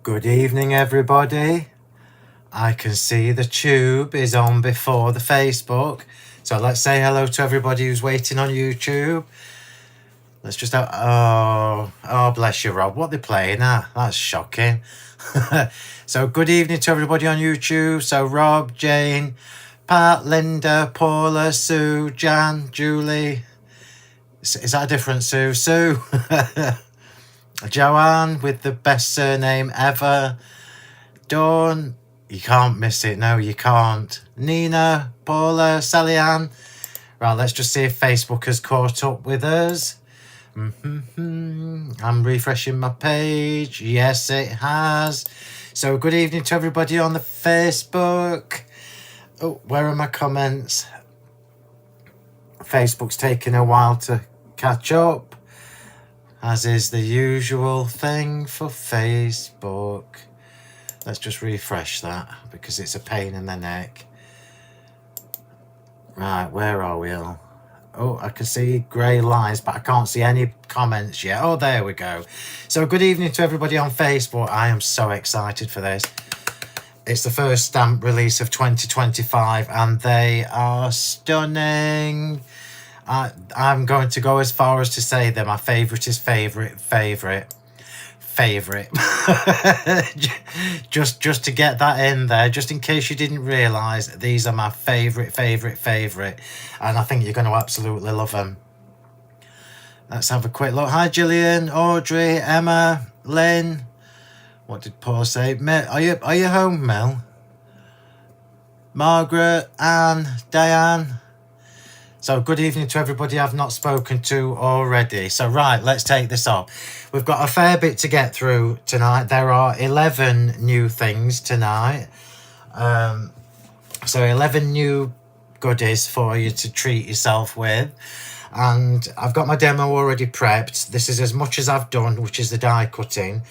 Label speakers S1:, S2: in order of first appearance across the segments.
S1: Good evening, everybody. I can see the tube is on before the Facebook. So let's say hello to everybody who's waiting on YouTube. Let's just have... Oh, bless you, Rob. What they playing at? That's shocking. So good evening to everybody on YouTube. So Rob, Jane, Pat, Linda, Paula, Sue, Jan, Julie. Is that a different Sue? Sue. Joanne with the best surname ever. Dawn. You can't miss it. No, you can't. Nina, Paula, Sally Ann. Right, let's just see if Facebook has caught up with us. I'm refreshing my page. Yes, it has. So good evening to everybody on the Facebook. Oh, where are my comments? Facebook's taking a while to catch up, as is the usual thing for Facebook. Let's just refresh that because it's a pain in the neck. Right, where are we all? Oh, I can see grey lines, but I can't see any comments yet. Oh, there we go. So good evening to everybody on Facebook. I am so excited for this. It's the first stamp release of 2025 and they are stunning. I'm going to go as far as to say that my favourite is favourite. just to get that in there, just in case you didn't realise, these are my favourite, and I think you're going to absolutely love them. Let's have a quick look. Hi Gillian, Audrey, Emma, Lynn. What did Paul say? Are you home, Mel? Margaret, Anne, Diane. So good evening to everybody I've not spoken to already. So right, let's take this off. We've got a fair bit to get through tonight. There are 11 new things tonight. So 11 new goodies for you to treat yourself with. And I've got my demo already prepped. This is as much as I've done, which is the die cutting.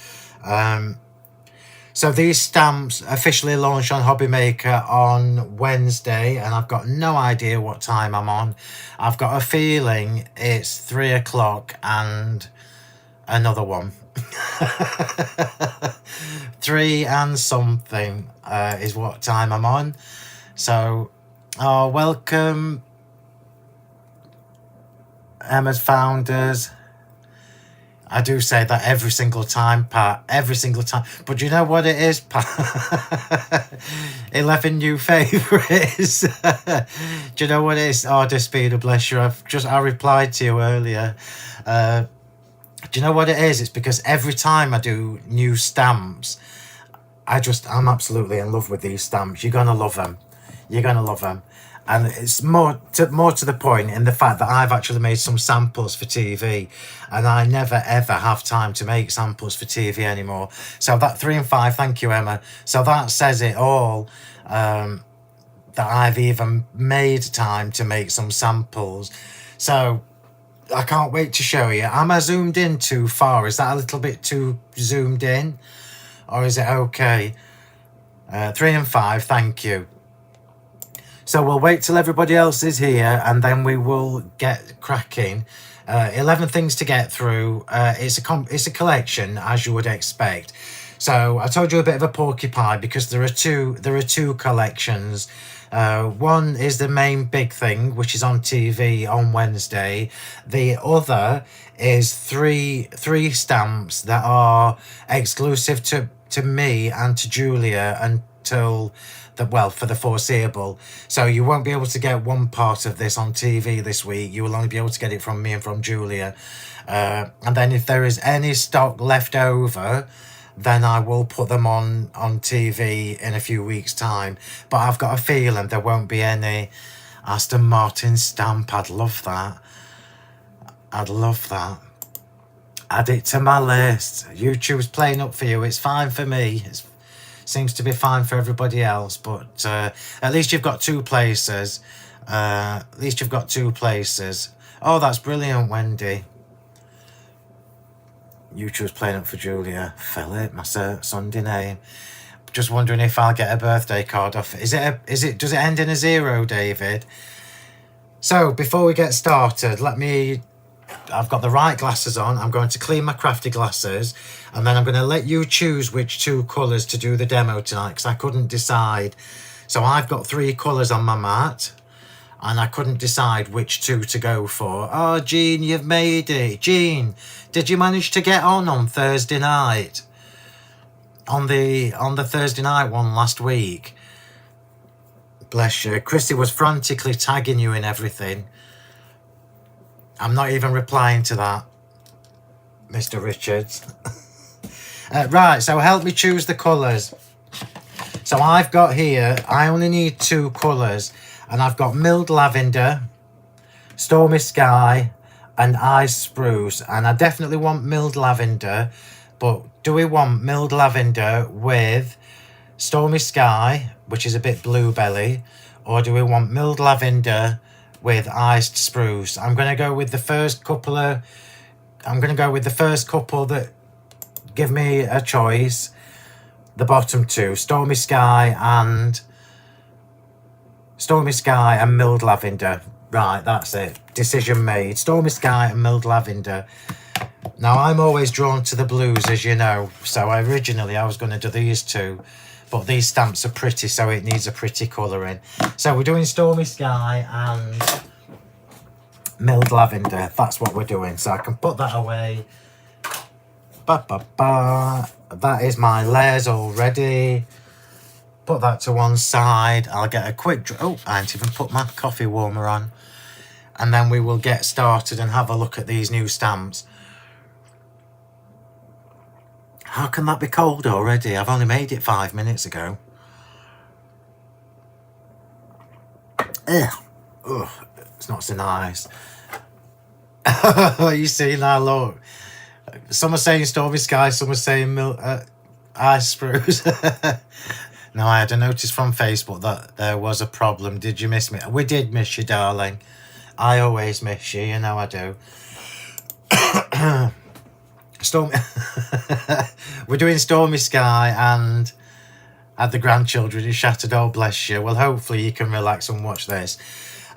S1: So these stamps officially launch on Hobby Maker on Wednesday, and I've got no idea what time I'm on. I've got a feeling it's 3 o'clock and another one. 3 and something is what time I'm on. So, welcome, Emma's founders. I do say that every single time, Pat. Every single time. But do you know what it is, Pat? 11 new favourites. Do you know what it is? Oh, Despina, bless you. I replied to you earlier. Do you know what it is? It's because every time I do new stamps, I'm absolutely in love with these stamps. You're going to love them. You're going to love them. And it's more to the point in the fact that I've actually made some samples for TV, and I never ever have time to make samples for TV anymore. So that 3 and 5, thank you, Emma. So that says it all, that I've even made time to make some samples. So I can't wait to show you. Am I zoomed in too far? Is that a little bit too zoomed in, or is it okay? 3 and 5, thank you. So we'll wait till everybody else is here and then we will get cracking. 11 things to get through. It's a collection, as you would expect. So I told you a bit of a porcupine because there are two collections. One is the main big thing, which is on TV on Wednesday. The other is three stamps that are exclusive to me and to Julia until for the foreseeable. So you won't be able to get one part of this on TV this week. You will only be able to get it from me and from Julia. And then if there is any stock left over, then I will put them on TV in a few weeks' time. But I've got a feeling there won't be any Aston Martin stamp. I'd love that. I'd love that. Add it to my list. YouTube's playing up for you. It's fine for me. Seems to be fine for everybody else, but at least you've got 2 places. Oh, that's brilliant, Wendy. YouTube's playing up for Julia. Phill, my Sunday name. Just wondering if I'll get a birthday card off. Does it end in a 0, David? So before we get started, let me I've got the right glasses on. I'm going to clean my crafty glasses, and then I'm going to let you choose which 2 colours to do the demo tonight, because I couldn't decide. So I've got 3 colours on my mat, and I couldn't decide which 2 to go for. Oh, Jean, you've made it. Jean, did you manage to get on Thursday night? On the Thursday night one last week? Bless you. Chrissy was frantically tagging you in everything. I'm not even replying to that, Mr. Richards. Right, so help me choose the colours. So I've got here, I only need 2 colours. And I've got milled lavender, stormy sky, and ice spruce. And I definitely want milled lavender. But do we want milled lavender with stormy sky, which is a bit bluebelly? Or do we want milled lavender with iced spruce? I'm going to go with the first couple that give me a choice. The bottom 2, stormy sky and milled lavender. Right, that's it. Decision made. Stormy sky and milled lavender. Now, I'm always drawn to the blues, as you know. So originally I was going to do these 2. But these stamps are pretty, so it needs a pretty colouring. So we're doing stormy sky and milled lavender. That's what we're doing. So I can put that away. That is my layers already. Put that to one side. I'll get a quick... Oh, I haven't even put my coffee warmer on. And then we will get started and have a look at these new stamps. How can that be cold already? I've only made it 5 minutes ago. Ugh. Ugh. It's not so nice. You see now, look. Some are saying stormy sky, some are saying ice spruce. Now, I had a notice from Facebook that there was a problem. Did you miss me? We did miss you, darling. I always miss you, you know I do. We're doing stormy sky and had the grandchildren who shattered. Oh, bless you. Well, hopefully you can relax and watch this.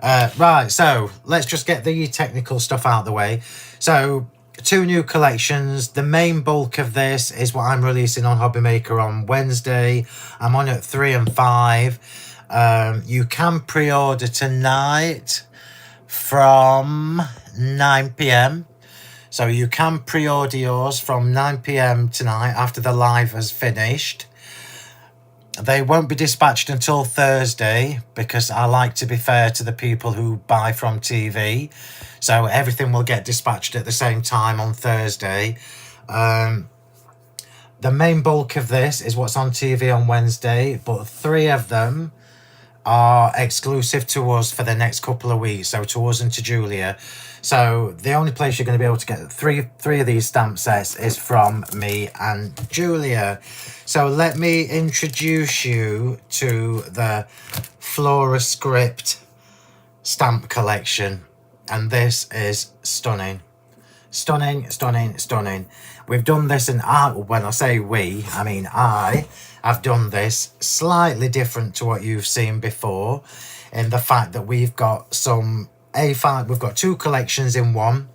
S1: Right, so let's just get the technical stuff out of the way. So 2 new collections. The main bulk of this is what I'm releasing on Hobby Maker on Wednesday. I'm on at 3 and 5. You can pre-order tonight from 9 p.m. So you can pre-order yours from 9 p.m. tonight after the live has finished. They won't be dispatched until Thursday because I like to be fair to the people who buy from TV. So everything will get dispatched at the same time on Thursday. The main bulk of this is what's on TV on Wednesday, but 3 of them are exclusive to us for the next couple of weeks. So to us and to Julia. So the only place you're going to be able to get three of these stamp sets is from me and Julia. So let me introduce you to the Flora Script stamp collection. And this is stunning. Stunning, stunning, stunning. We've done this, and when I say we, I mean I have done this slightly different to what you've seen before, in the fact that we've got some A5, we've got 2 collections in one,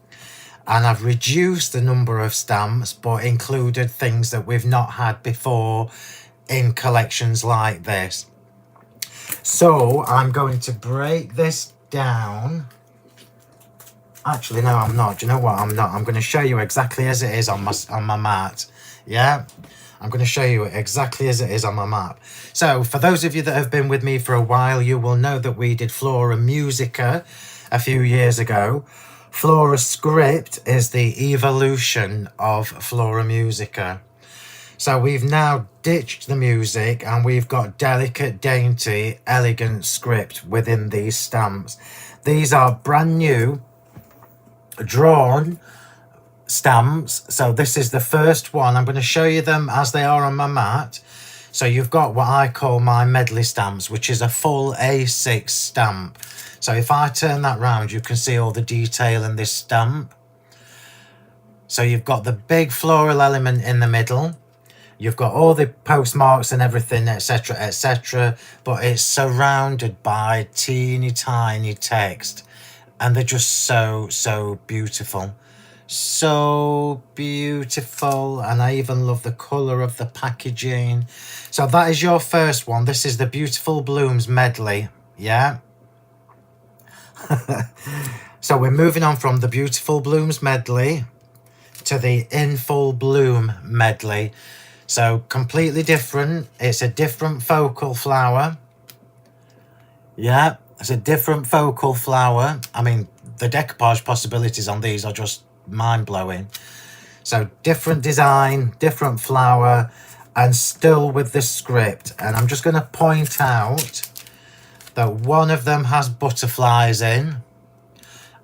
S1: and I've reduced the number of stamps, but included things that we've not had before in collections like this. So I'm going to break this down. Actually, no, I'm not. Do you know what? I'm not. I'm going to show you exactly as it is on my mat. Yeah, I'm going to show you exactly as it is on my map. So for those of you that have been with me for a while, you will know that we did Flora Musica a few years ago. Flora Script is the evolution of Flora Musica. So we've now ditched the music and we've got delicate, dainty, elegant script within these stamps. These are brand new drawn stamps. So this is the first one. I'm going to show you them as they are on my mat. So you've got what I call my medley stamps, which is a full A6 stamp. So if I turn that round, you can see all the detail in this stamp. So you've got the big floral element in the middle. You've got all the postmarks and everything, etc., etc. But it's surrounded by teeny tiny text. And they're just so, so beautiful. So beautiful, and I even love the colour of the packaging. So that is your first one. This is the Beautiful Blooms medley. Yeah. So we're moving on from the Beautiful Blooms medley to the In Full Bloom medley. So completely different. It's a different focal flower. Yeah, it's a different focal flower. I mean, the decoupage possibilities on these are just mind-blowing. So different design, different flower, and still with the script. And I'm just going to point out that one of them has butterflies in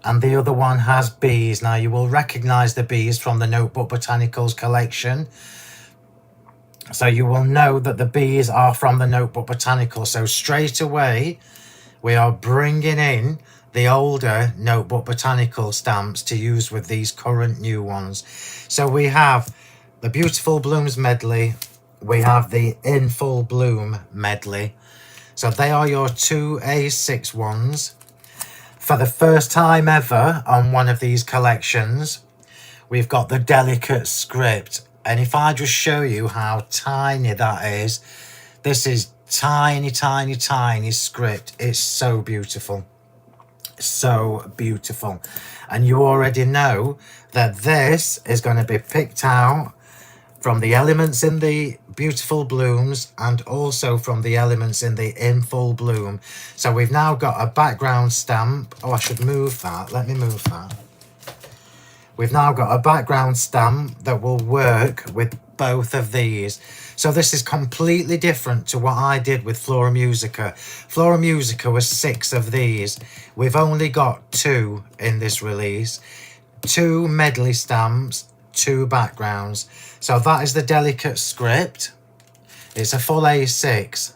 S1: and the other one has bees. Now you will recognize the bees from the Notebook Botanicals collection. So you will know that the bees are from the Notebook Botanicals. So straight away, we are bringing in the older Notebook Botanical stamps to use with these current new ones. So we have the Beautiful Blooms medley. We have the In Full Bloom medley. So they are your two A6 ones. For the first time ever on one of these collections, we've got the delicate script. And if I just show you how tiny that is, this is tiny, tiny, tiny script. It's so beautiful. So beautiful. And you already know that this is going to be picked out from the elements in the Beautiful Blooms and also from the elements in the In Full Bloom. So we've now got a background stamp. Oh, I should move that. Let me move that. We've now got a background stamp that will work with both of these. So this is completely different to what I did with Flora Musica. Flora Musica was 6 of these. We've only got 2 in this release. 2 medley stamps, 2 backgrounds. So that is the delicate script. It's a full A6.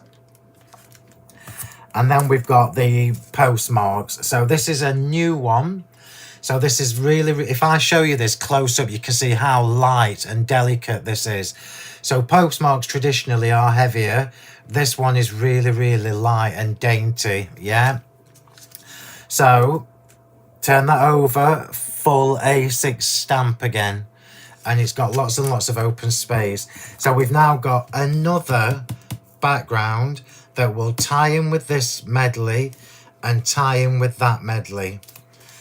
S1: And then we've got the postmarks. So this is a new one. So this is really, if I show you this close up, you can see how light and delicate this is. So postmarks traditionally are heavier. This one is really, really light and dainty, yeah? So turn that over, full A6 stamp again. And it's got lots and lots of open space. So we've now got another background that will tie in with this medley and tie in with that medley.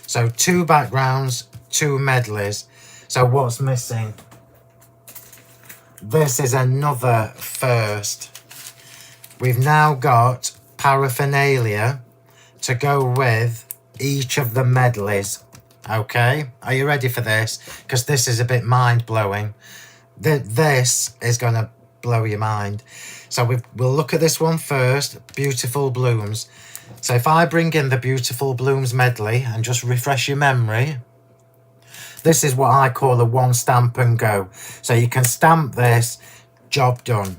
S1: So 2 backgrounds, 2 medleys. So what's missing? This is another first. We've now got paraphernalia to go with each of the medleys. Okay, are you ready for this? Because this is a bit mind-blowing. This is going to blow your mind. So we'll look at this one first, Beautiful Blooms. So if I bring in the Beautiful Blooms medley and just refresh your memory, this is what I call a one stamp and go. So you can stamp this, job done.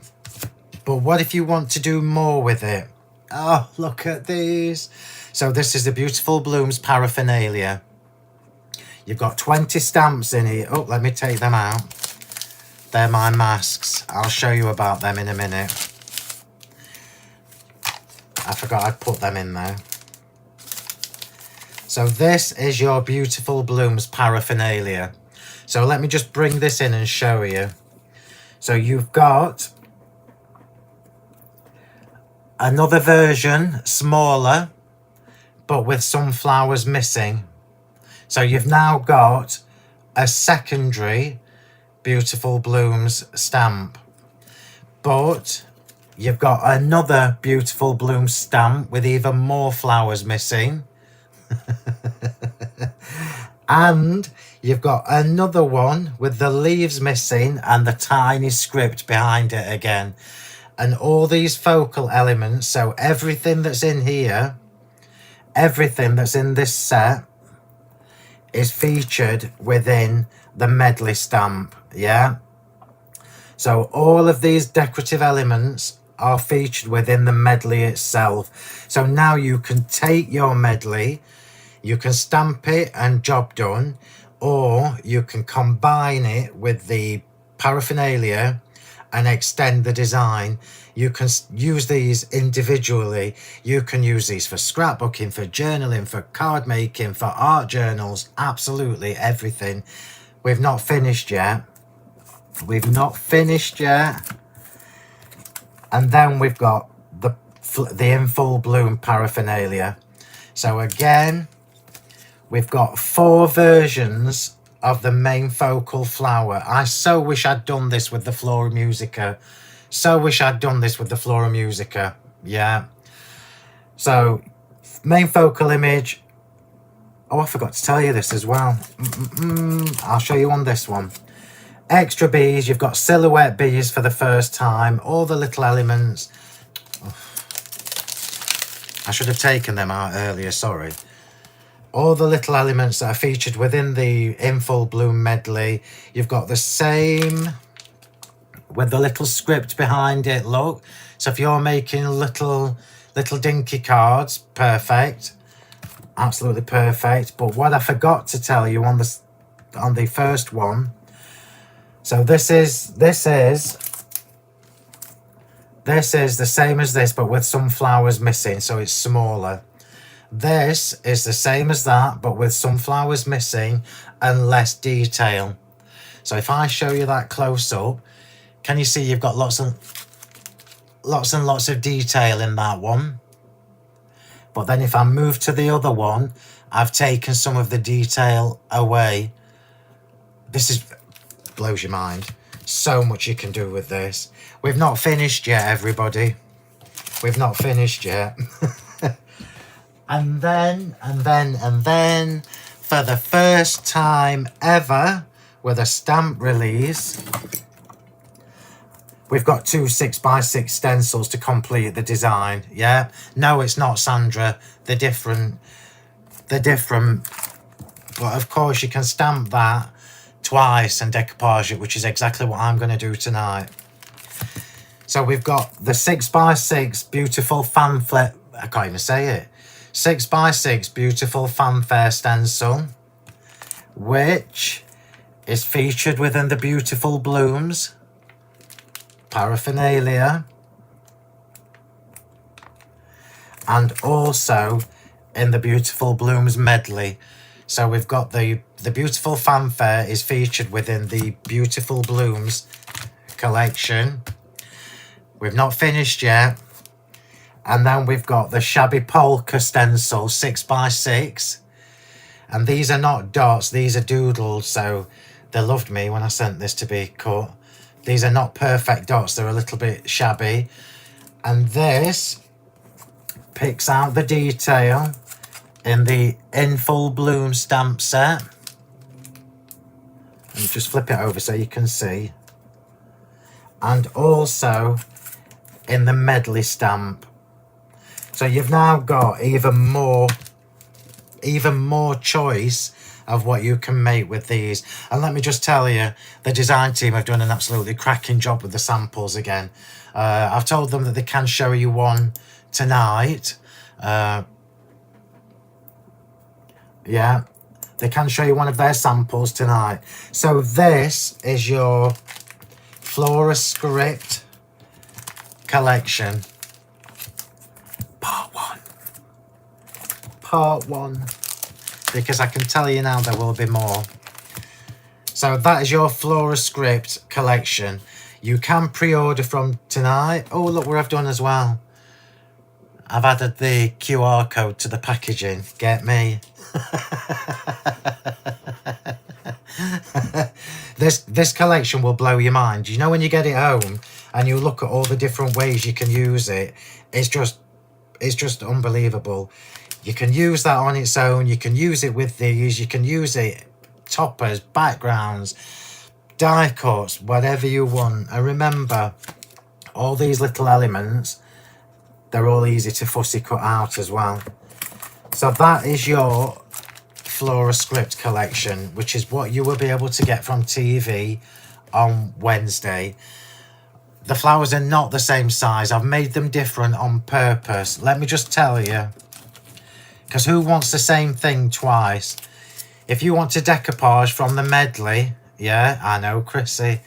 S1: But what if you want to do more with it? Oh, look at these. So this is the Beautiful Blooms paraphernalia. You've got 20 stamps in here. Oh, let me take them out. They're my masks. I'll show you about them in a minute. I forgot I'd put them in there. So this is your Beautiful Blooms paraphernalia. So let me just bring this in and show you. So you've got another version, smaller, but with some flowers missing. So you've now got a secondary Beautiful Blooms stamp. But you've got another Beautiful Blooms stamp with even more flowers missing. And you've got another one with the leaves missing and the tiny script behind it again. And all these focal elements, so everything that's in here, everything that's in this set is featured within the medley stamp, yeah? So all of these decorative elements are featured within the medley itself. So now you can take your medley, you can stamp it and job done, or you can combine it with the paraphernalia and extend the design. You can use these individually. You can use these for scrapbooking, for journaling, for card making, for art journals, absolutely everything. We've not finished yet. We've not finished yet. And then we've got the in full bloom paraphernalia. So again, we've got 4 versions of the main focal flower. I so wish I'd done this with the Flora Musica. So wish I'd done this with the Flora Musica. Yeah. So, main focal image. Oh, I forgot to tell you this as well. I'll show you on this one. Extra bees. You've got silhouette bees for the first time. All the little elements. Oh, I should have taken them out earlier, sorry. All the little elements that are featured within the In Full Bloom medley. You've got the same with the little script behind it, look. So if you're making little dinky cards, perfect. Absolutely perfect. But what I forgot to tell you on the first one, so this is the same as this, but with some flowers missing, so it's smaller. This is the same as that, but with some flowers missing and less detail. So if I show you that close up, can you see you've got lots and lots of detail in that one? But then if I move to the other one, I've taken some of the detail away. This blows your mind. So much you can do with this. We've not finished yet, everybody. We've not finished yet. And then, for the first time ever, with a stamp release, we've got 2 6x6 stencils to complete the design. Yeah, no, it's not, Sandra. They're different. They're different. But of course, you can stamp that twice and decoupage it, which is exactly what I'm going to do tonight. So we've got the 6x6 beautiful fanfare. I can't even say it. 6x6 beautiful fanfare stencil, which is featured within the Beautiful Blooms paraphernalia, and also in the Beautiful Blooms medley. So we've got the beautiful fanfare is featured within the Beautiful Blooms collection. We've not finished yet. And then we've got the Shabby Polka stencil 6x6. And these are not dots, these are doodles. So they loved me when I sent this to be cut. These are not perfect dots, they're a little bit shabby. And this picks out the detail in the In Full Bloom stamp set. And just flip it over so you can see. And also in the medley stamp. So you've now got even more choice of what you can make with these. And let me just tell you, the design team have done an absolutely cracking job with the samples again. I've told them that they can show you one tonight. Yeah, they can show you one of their samples tonight. So this is your Flora Script collection. Part one. Because I can tell you now there will be more. So that is your Flora Script collection. You can pre-order from tonight. Oh, look what I've done as well. I've added the QR code to the packaging. Get me? This collection will blow your mind. You know, when you get it home and you look at all the different ways you can use it, it's just unbelievable. You can use that on its own. You can use it with these. You can use it toppers, backgrounds, die cuts, whatever you want. And remember, all these little elements, they're all easy to fussy cut out as well. So that is your Flora Script collection, which is what you will be able to get from TV on Wednesday. The flowers are not the same size. I've made them different on purpose. Let me just tell you. Because who wants the same thing twice? If you want to decoupage from the medley, yeah, I know, Chrissy.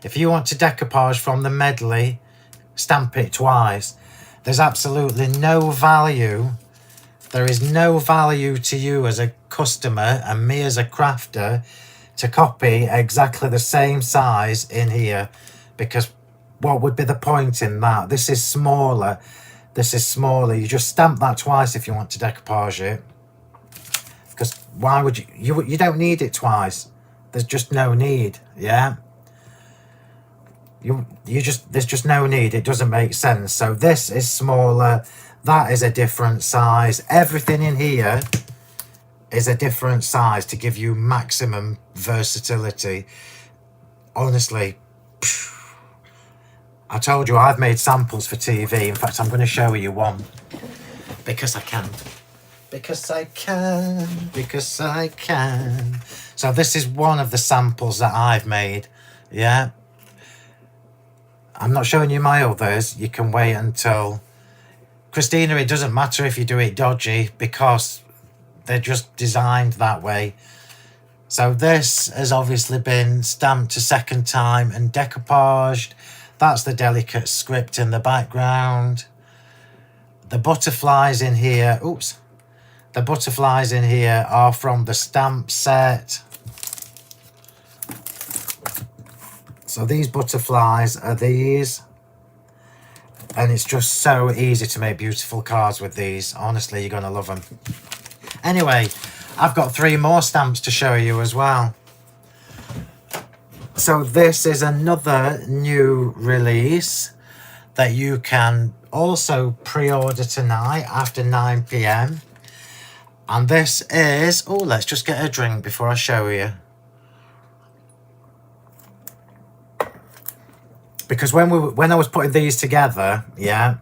S1: If you want to decoupage from the medley, stamp it twice. There's absolutely no value. There is no value to you as a customer and me as a crafter to copy exactly the same size in here, because what would be the point in that? This is smaller. This is smaller. You just stamp that twice if you want to decoupage it. Because why would you don't need it twice. There's just no need, yeah? There's just no need. It doesn't make sense. So this is smaller. That is a different size. Everything in here is a different size to give you maximum versatility. Honestly, I told you I've made samples for TV. In fact, I'm going to show you one. Because I can. Because I can. Because I can. So this is one of the samples that I've made. Yeah. I'm not showing you my others. You can wait until... Christina, it doesn't matter if you do it dodgy, because they're just designed that way. So this has obviously been stamped a second time and decoupaged. That's the delicate script in the background. The butterflies in here, oops. The butterflies in here are from the stamp set. So these butterflies are these. And it's just so easy to make beautiful cards with these. Honestly, you're going to love them. Anyway, I've got 3 more stamps to show you as well. So this is another new release that you can also pre-order tonight after 9 PM. And this is... Oh, let's just get a drink before I show you. Because when I was putting these together, yeah,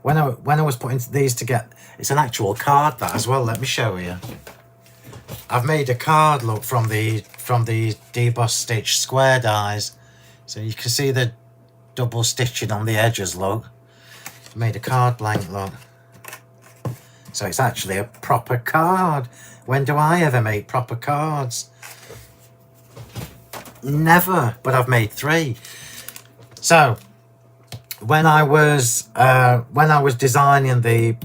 S1: when I was putting these together, it's an actual card that as well. Let me show you. I've made a card, look, from the deboss stitch square dies, so you can see the double stitching on the edges. Look, I've made a card blank. Look, so it's actually a proper card. When do I ever make proper cards? Never. But I've made 3. So, when I was designing the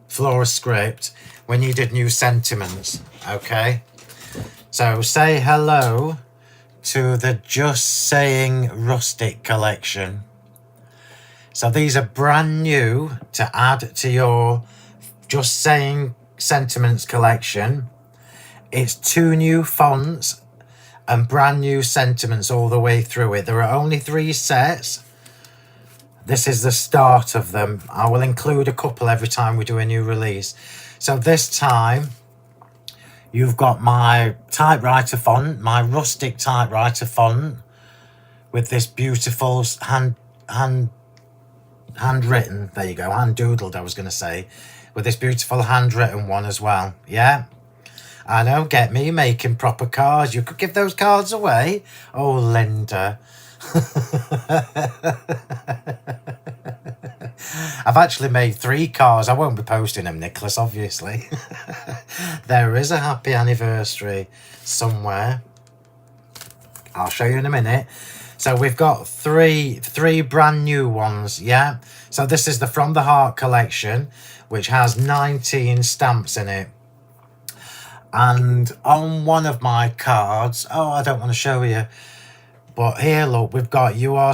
S1: Flora script, we needed new sentiments, okay? So, say hello to the Just Saying Rustic collection. So, these are brand new to add to your Just Saying Sentiments collection. It's 2 new fonts and brand new sentiments all the way through it. There are only 3 sets. This is the start of them. I will include a couple every time we do a new release. So this time, you've got my typewriter font, my rustic typewriter font, with this beautiful handwritten, there you go, hand doodled, I was going to say, with this beautiful handwritten one as well, yeah? I know, get me making proper cards. You could give those cards away. Oh, Linda. I've actually made 3 cards. I won't be posting them, Nicholas, obviously. There is a happy anniversary somewhere. I'll show you in a minute. So we've got three brand new ones, yeah? So this is the From the Heart collection, which has 19 stamps in it. And on one of my cards, oh, I don't want to show you, but here, look, we've got you are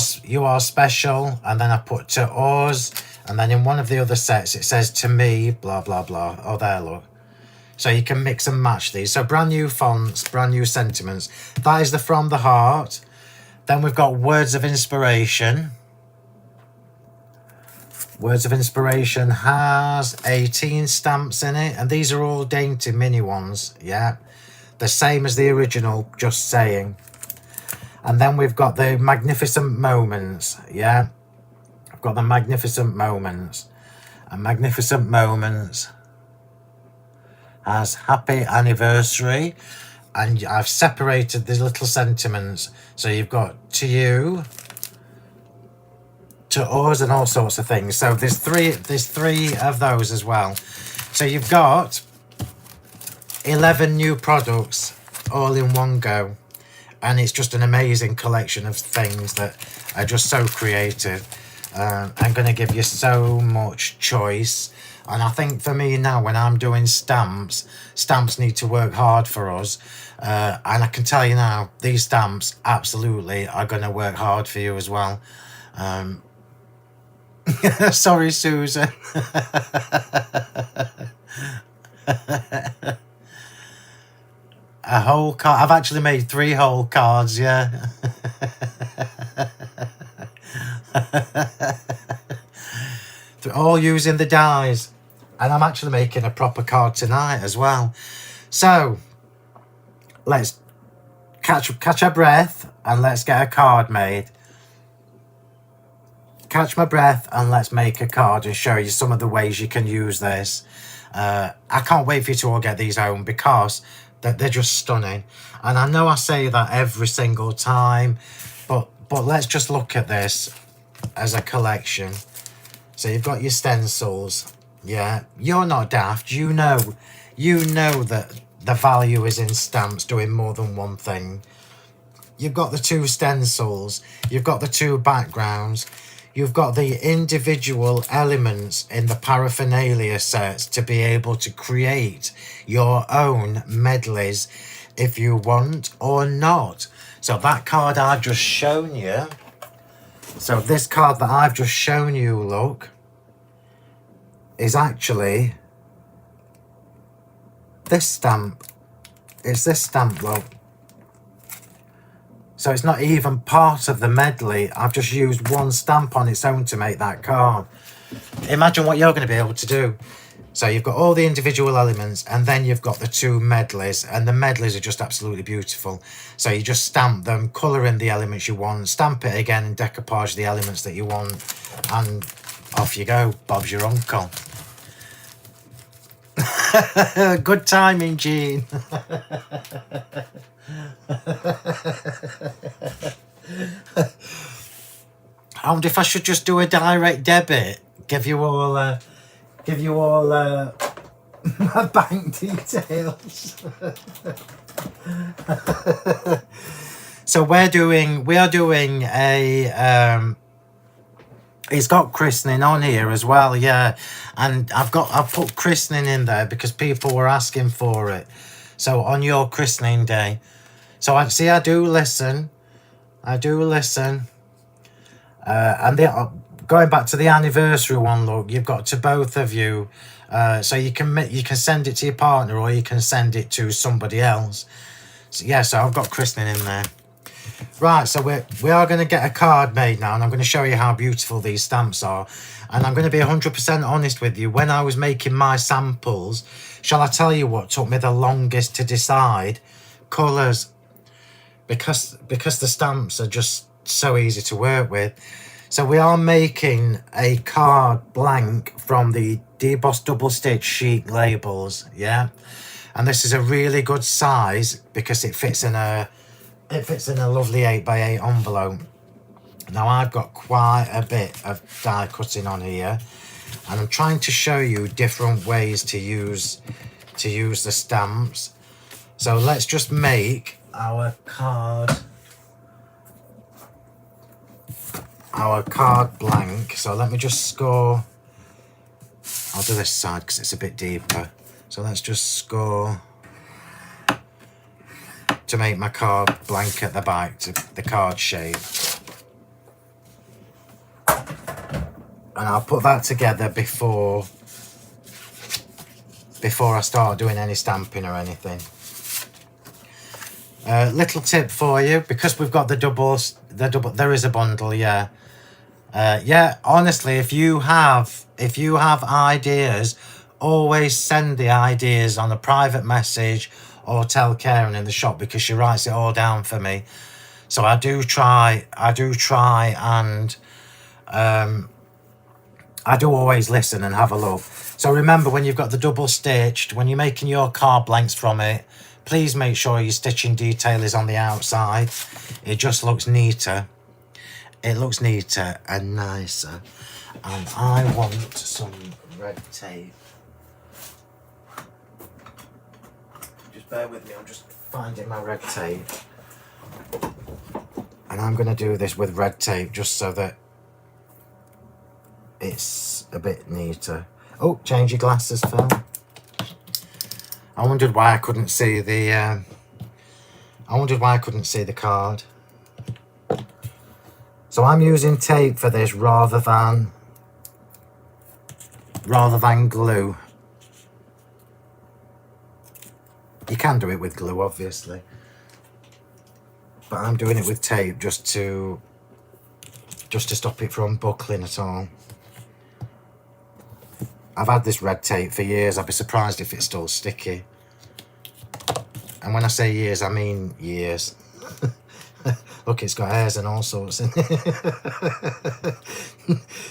S1: special, and then I put to us, and then in one of the other sets it says to me, blah blah blah. Oh, there, look. So you can mix and match these. So brand new fonts, brand new sentiments. That is the From the Heart. Then we've got Words of Inspiration. Words of Inspiration has 18 stamps in it, and these are all dainty mini ones, yeah? The same as the original, Just Saying. And then we've got the Magnificent Moments, yeah? I've got the Magnificent Moments. And Magnificent Moments has Happy Anniversary, and I've separated the little sentiments. So you've got to you, to us, and all sorts of things. So there's three of those as well. So you've got 11 new products all in one go, and it's just an amazing collection of things that are just so creative. I'm going to give you so much choice. And I think for me now, when I'm doing stamps need to work hard for us. And I can tell you now, these stamps absolutely are going to work hard for you as well. Sorry, Susan. A whole card. I've actually made 3 whole cards, yeah. They're all using the dies. And I'm actually making a proper card tonight as well. So, let's catch our breath and let's get a card made. Catch my breath and let's make a card and show you some of the ways you can use this. I can't wait for you to all get these home because they're just stunning. And I know I say that every single time, but let's just look at this as a collection. So you've got your stencils. Yeah, you're not daft. You know that the value is in stamps doing more than one thing. You've got the 2 stencils. You've got the 2 backgrounds. You've got the individual elements in the paraphernalia sets to be able to create your own medleys if you want or not. So that card I've just shown you. So this card that I've just shown you, look, is actually this stamp. It's this stamp, look. So it's not even part of the medley. I've just used one stamp on its own to make that card. Imagine what you're going to be able to do. So you've got all the individual elements and then you've got the 2 medleys, and the medleys are just absolutely beautiful. So you just stamp them, colour in the elements you want, stamp it again and decoupage the elements that you want, and off you go. Bob's your uncle. Good timing, Jean. I wonder if I should just do a direct debit. Give you all my bank details. So we are doing a it's got christening on here as well, yeah. And I've put christening in there because people were asking for it. So on your christening day. So I do listen. And going back to the anniversary one, look, you've got to both of you. So you can send it to your partner or you can send it to somebody else. So yeah, so I've got christening in there. Right, so we are going to get a card made now, and I'm going to show you how beautiful these stamps are. And I'm going to be 100% honest with you. When I was making my samples, shall I tell you what took me the longest to decide? Colours. Because the stamps are just so easy to work with. So we are making a card blank from the debossed double stitch sheet labels, yeah. And this is a really good size because it fits in a lovely 8x8 envelope. Now I've got quite a bit of die cutting on here, and I'm trying to show you different ways to use the stamps. So let's just make our card blank. So let me just score. I'll do this side because it's a bit deeper. So let's just score to make my card blank at the back, to the card shape. And I'll put that together before I start doing any stamping or anything. Little tip for you, because we've got the double, there is a bundle, yeah. Yeah, honestly, if you have ideas, always send the ideas on a private message or tell Karen in the shop, because she writes it all down for me. So I do try and I do always listen and have a look. So remember, when you've got the double stitched, when you're making your card blanks from it, please make sure your stitching detail is on the outside. It just looks neater. It looks neater and nicer. And I want some red tape. Just bear with me, I'm just finding my red tape. And I'm going to do this with red tape just so that it's a bit neater. Oh, change your glasses, Phil. I wondered why I couldn't see the card. So I'm using tape for this rather than glue. You can do it with glue, obviously, but I'm doing it with tape just to stop it from buckling at all. I've had this red tape for years. I'd be surprised if it's still sticky. And when I say years, I mean years. Look, it's got hairs and all sorts in it.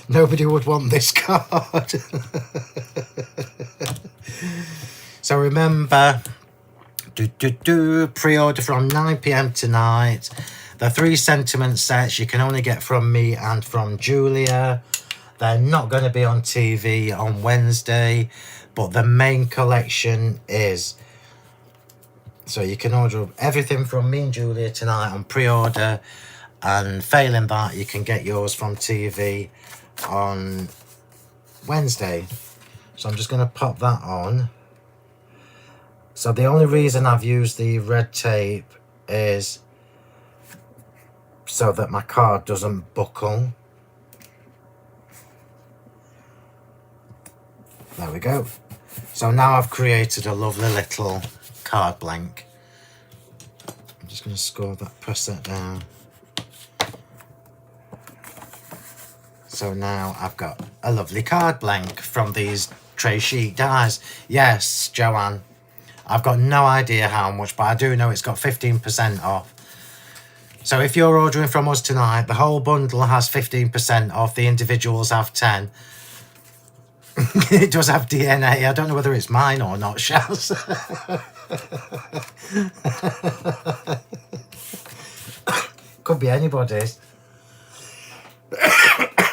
S1: Nobody would want this card. So remember, pre-order from 9 PM tonight. The 3 sentiment sets you can only get from me and from Julia. They're not going to be on TV on Wednesday, but the main collection is. So you can order everything from me and Julia tonight on pre-order, and failing that, you can get yours from TV on Wednesday. So I'm just going to pop that on. So the only reason I've used the red tape is so that my card doesn't buckle. There we go. So now I've created a lovely little card blank. I'm just going to score that, press that down. So now I've got a lovely card blank from these tray sheet dies. Yes, Joanne, I've got no idea how much, but I do know it's got 15% off. So if you're ordering from us tonight, the whole bundle has 15% off. The individuals have 10. It does have DNA. I don't know whether it's mine or not, Shaz. Could be anybody's.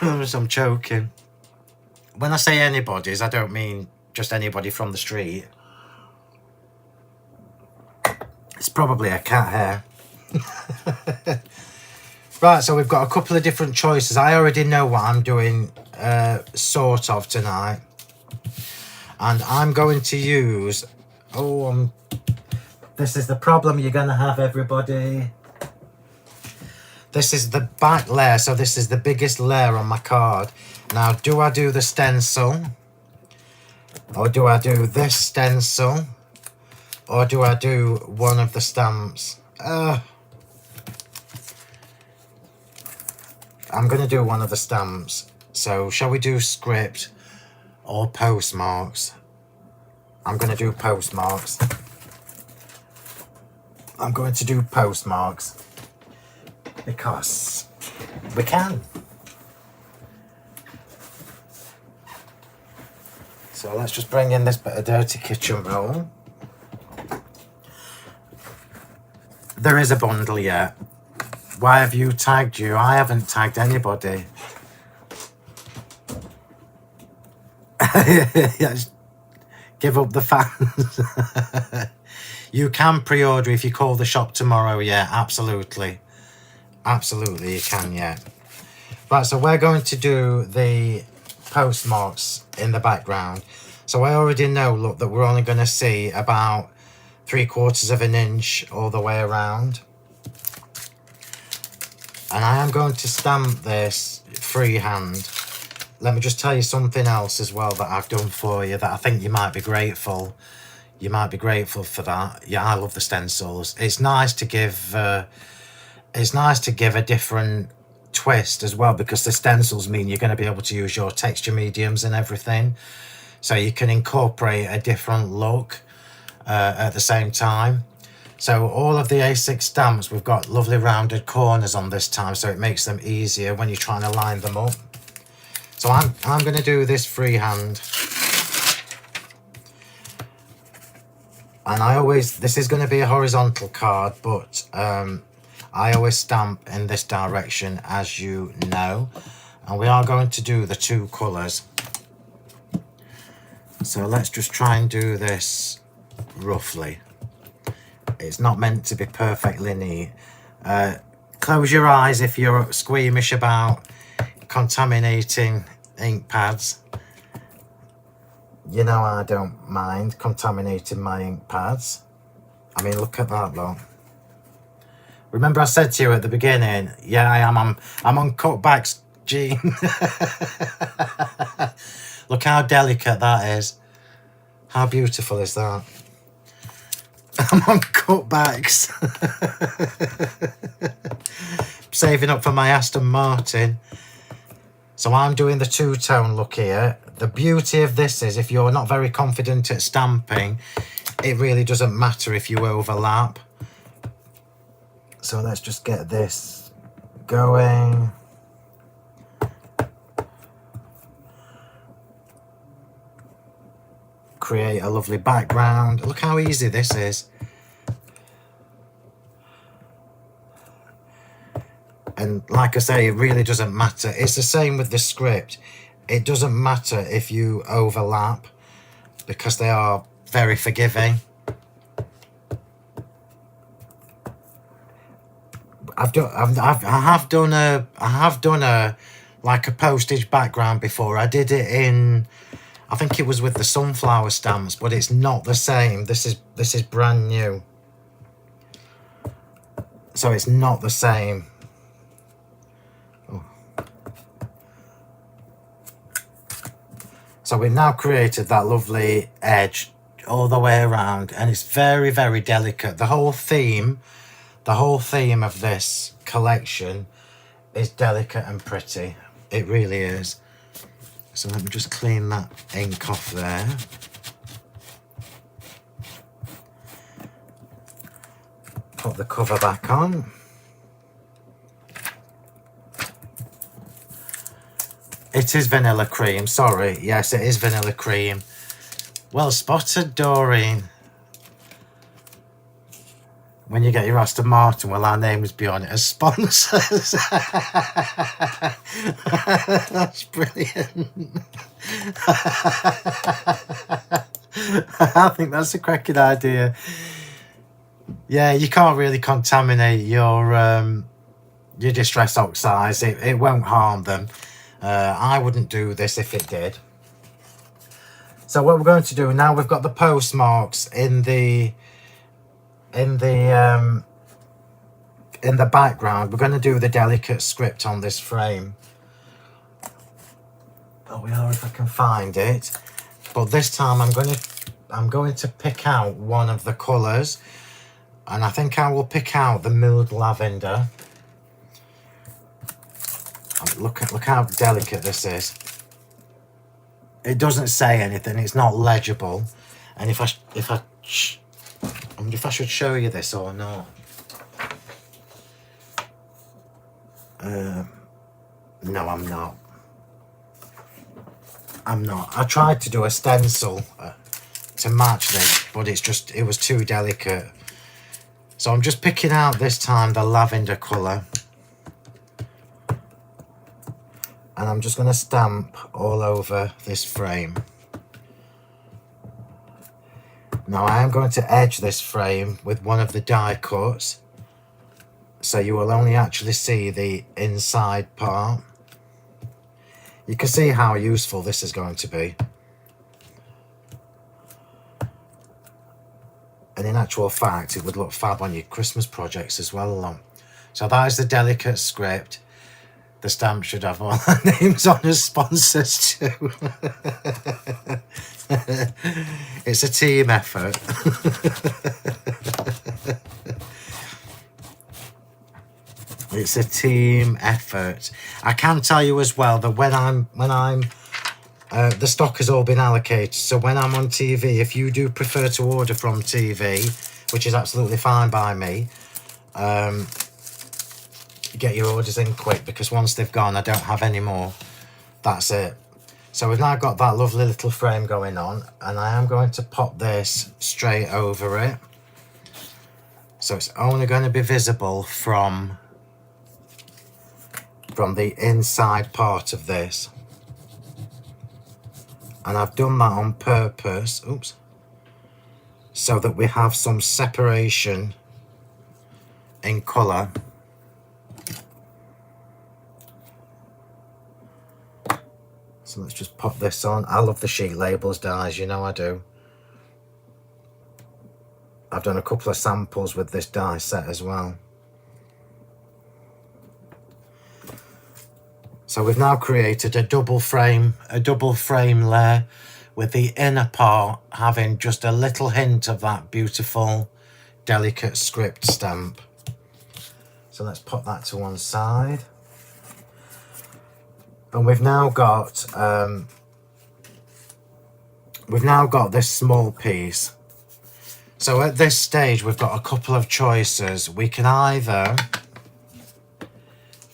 S1: I'm choking. When I say anybody's, I don't mean just anybody from the street. It's probably a cat hair. Right, so we've got a couple of different choices. I already know what I'm doing, sort of, tonight. And I'm going to use... this is the problem you're going to have, everybody. This is the back layer, so this is the biggest layer on my card. Now, do I do the stencil? Or do I do this stencil? Or do I do one of the stamps? I'm going to do one of the stamps. So, shall we do script or postmarks? I'm going to do postmarks. I'm going to do postmarks. Because we can. So let's just bring in this bit of dirty kitchen roll. There is a bundle yet. Why have you tagged you? I haven't tagged anybody. Yes, give up the fans. You can pre-order if you call the shop tomorrow. Yeah, absolutely. Absolutely, you can, yeah. Right, so we're going to do the postmarks in the background. So I already know, look, that we're only going to see about 3/4 of an inch all the way around. And I am going to stamp this freehand. Let me just tell you something else as well that I've done for you that I think you might be grateful. You might be grateful for that. Yeah, I love the stencils. It's nice to give a different twist as well, because the stencils mean you're going to be able to use your texture mediums and everything. So you can incorporate a different look at the same time. So all of the A6 stamps, we've got lovely rounded corners on this time, so it makes them easier when you're trying to line them up. So I'm going to do this freehand. And this is going to be a horizontal card, but I always stamp in this direction, as you know. And we are going to do the 2 colours. So let's just try and do this roughly. It's not meant to be perfectly neat. Close your eyes if you're squeamish about contaminating ink pads. You know I don't mind contaminating my ink pads. I mean, look at that though. Remember I said to you at the beginning, yeah, I am. I'm on cutbacks, Gene. Look how delicate that is. How beautiful is that? I'm on cutbacks. Saving up for my Aston Martin. So I'm doing the two-tone look here. The beauty of this is if you're not very confident at stamping, it really doesn't matter if you overlap. So let's just get this going. Create a lovely background. Look how easy this is. And like I say, it really doesn't matter. It's the same with the script. It doesn't matter if you overlap because they are very forgiving. I have done a like a postage background before. I did it in, I think it was with the sunflower stamps, but it's not the same. This is brand new. So it's not the same. Oh. So we've now created that lovely edge all the way around, and it's very, very delicate. The whole theme of this collection is delicate and pretty. It really is. So let me just clean that ink off there. Put the cover back on. It is vanilla cream, sorry. Yes, it is vanilla cream. Well spotted, Doreen. When you get your Aston Martin, well, our name is be on it as sponsors. That's brilliant. I think that's a cracking idea. Yeah, you can't really contaminate your distress oxides. It won't harm them. I wouldn't do this if it did. So what we're going to do now, we've got the postmarks in the background. We're going to do the delicate script on this frame. Oh, we are, if I can find it. But this time I'm going to pick out one of the colours, and I think I will pick out the milled lavender. Look how delicate this is. It doesn't say anything. It's not legible. And if I should show you this or not. No, I'm not. I tried to do a stencil to match this, but it was too delicate. So I'm just picking out this time the lavender colour. And I'm just going to stamp all over this frame. Now I am going to edge this frame with one of the die cuts, so you will only actually see the inside part. You can see how useful this is going to be. And in actual fact, it would look fab on your Christmas projects as well along. So that is the delicate script. The stamp should have all our names on as sponsors too. It's a team effort. It's a team effort. I can tell you as well that when I'm the stock has all been allocated. So when I'm on TV, if you do prefer to order from TV, which is absolutely fine by me, get your orders in quick, because once they've gone, I don't have any more. That's it. So we've now got that lovely little frame going on, and I am going to pop this straight over it. So it's only going to be visible from the inside part of this. And I've done that on purpose, oops, so that we have some separation in colour. So let's just pop this on. I love the sheet labels dies, you know I do. I've done a couple of samples with this die set as well. So we've now created a double frame layer with the inner part having just a little hint of that beautiful, delicate script stamp. So let's put that to one side. And we've now got this small piece. So at this stage, we've got a couple of choices. We can either,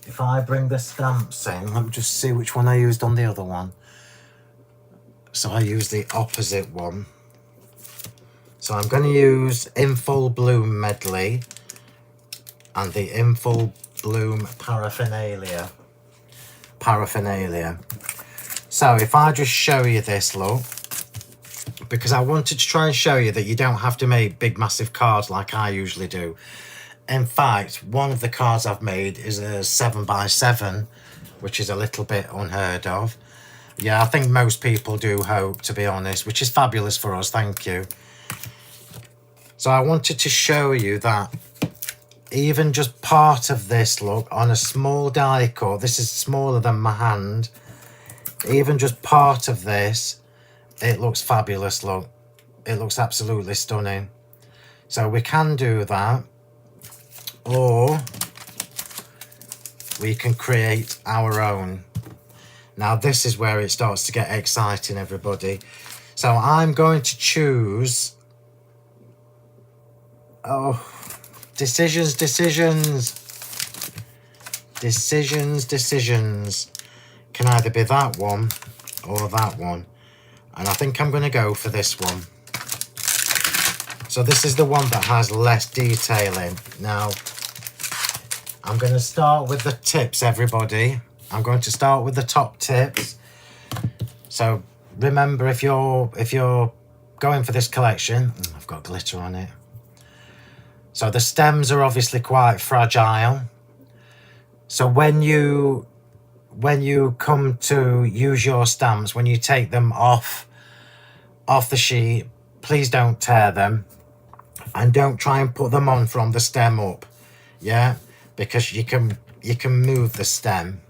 S1: if I bring the stamps in, let me just see which one I used on the other one. So I used the opposite one. So I'm going to use In Full Bloom Medley and the In Full Bloom Paraphernalia. So if I just show you this, look, because I wanted to try and show you that you don't have to make big massive cards like I usually do. In fact, one of the cards I've made is a 7x7, which is a little bit unheard of. Yeah, I think most people do hope, to be honest, which is fabulous for us, thank you. So I wanted to show you that even just part of this, look, on a small die cut, this is smaller than my hand, even just part of this, it looks fabulous, look. It looks absolutely stunning. So we can do that, or we can create our own. Now this is where it starts to get exciting, everybody. So I'm going to choose, decisions. Can either be that one or that one. And I think I'm going to go for this one. So this is the one that has less detailing. Now, I'm going to start with the tips, everybody. I'm going to start with the top tips. So remember, if you're going for this collection, I've got glitter on it. So the stems are obviously quite fragile. So when you come to use your stamps, when you take them off the sheet, please don't tear them, and don't try and put them on from the stem up, yeah, because you can move the stem.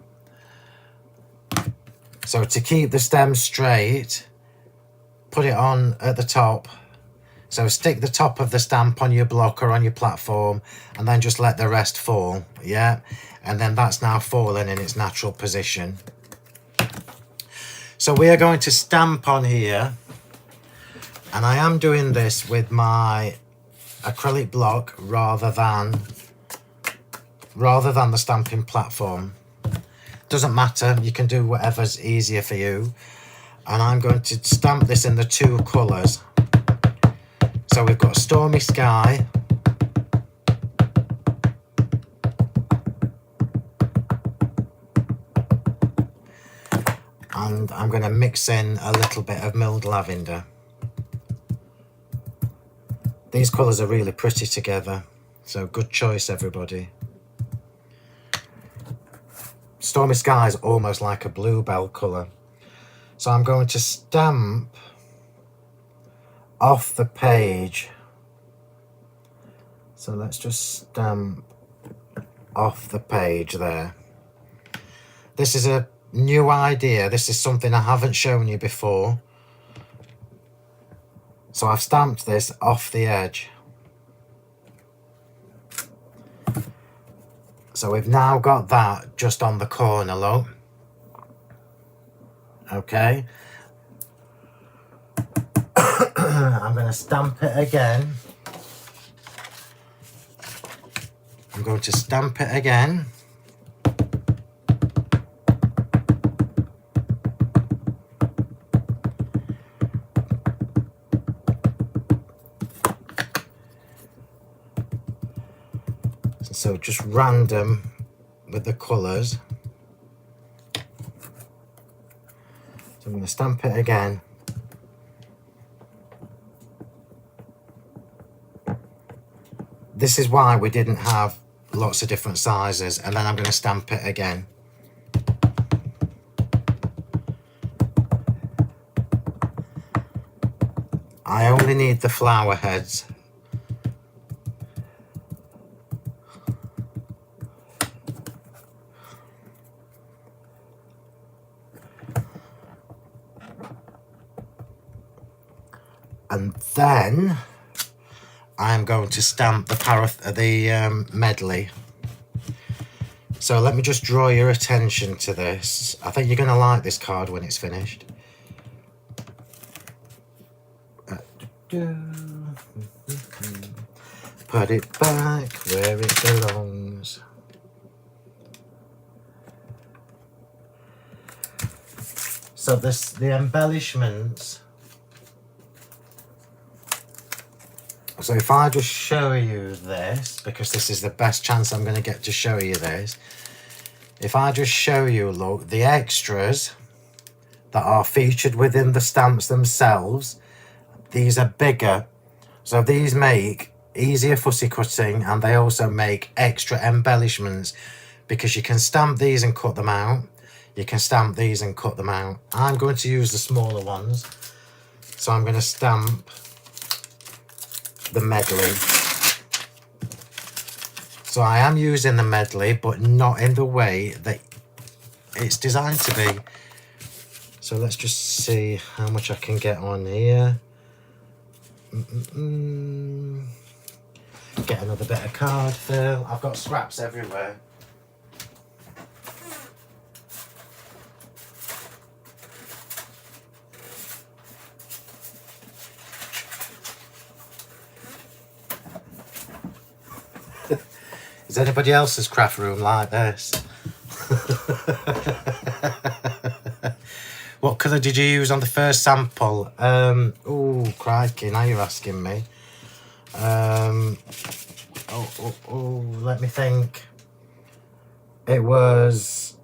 S1: So to keep the stem straight, put it on at the top. So stick the top of the stamp on your block or on your platform, and then just let the rest fall, yeah? And then that's now fallen in its natural position. So we are going to stamp on here, and I am doing this with my acrylic block rather than the stamping platform. Doesn't matter, you can do whatever's easier for you. And I'm going to stamp this in the two colours. So we've got Stormy Sky, and I'm going to mix in a little bit of milled lavender. These colours are really pretty together, so good choice, everybody. Stormy Sky is almost like a bluebell colour. So I'm going to stamp off the page. So let's just stamp off the page there. This is a new idea. This is something I haven't shown you before. So I've stamped this off the edge. So we've now got that just on the corner, look. Okay. I'm going to stamp it again. I'm going to stamp it again. So just random with the colours. So I'm going to stamp it again. This is why we didn't have lots of different sizes, and then I'm going to stamp it again. I only need the flower heads. And then I'm going to stamp the medley. So let me just draw your attention to this. I think you're going to like this card when it's finished. Put it back where it belongs. So the embellishments. So if I just show you this, because this is the best chance I'm going to get to show you this. If I just show you, look, the extras that are featured within the stamps themselves, these are bigger. So these make easier fussy cutting, and they also make extra embellishments because you can stamp these and cut them out. You can stamp these and cut them out. I'm going to use the smaller ones. So I'm going to stamp the medley. So I am using the medley, but not in the way that it's designed to be. So let's just see how much I can get on here. Get another bit of card, Phill. I've got scraps everywhere. Is anybody else's craft room like this? What colour did you use on the first sample? Oh, crikey, now you're asking me. Let me think. It was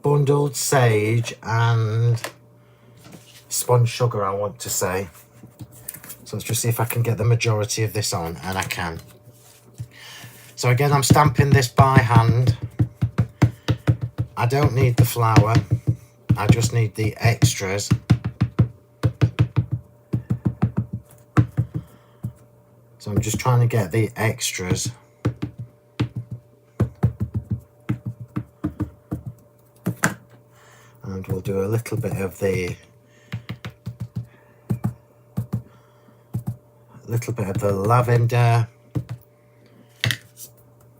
S1: bundled sage and spun sugar, I want to say. So let's just see if I can get the majority of this on, and I can. So again, I'm stamping this by hand. I don't need the flower. I just need the extras. So I'm just trying to get the extras. And we'll do a little bit of the lavender.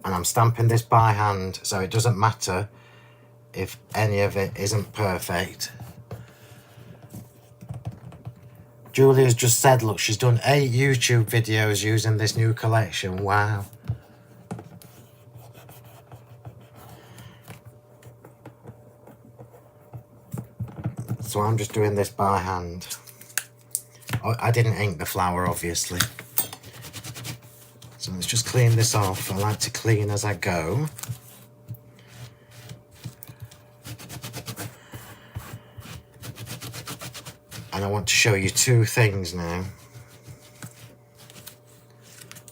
S1: And I'm stamping this by hand, so it doesn't matter if any of it isn't perfect. Julia's just said, look, she's done 8 YouTube videos using this new collection. Wow. So I'm just doing this by hand. I didn't ink the flower, obviously. So let's just clean this off. I like to clean as I go. And I want to show you 2 things now.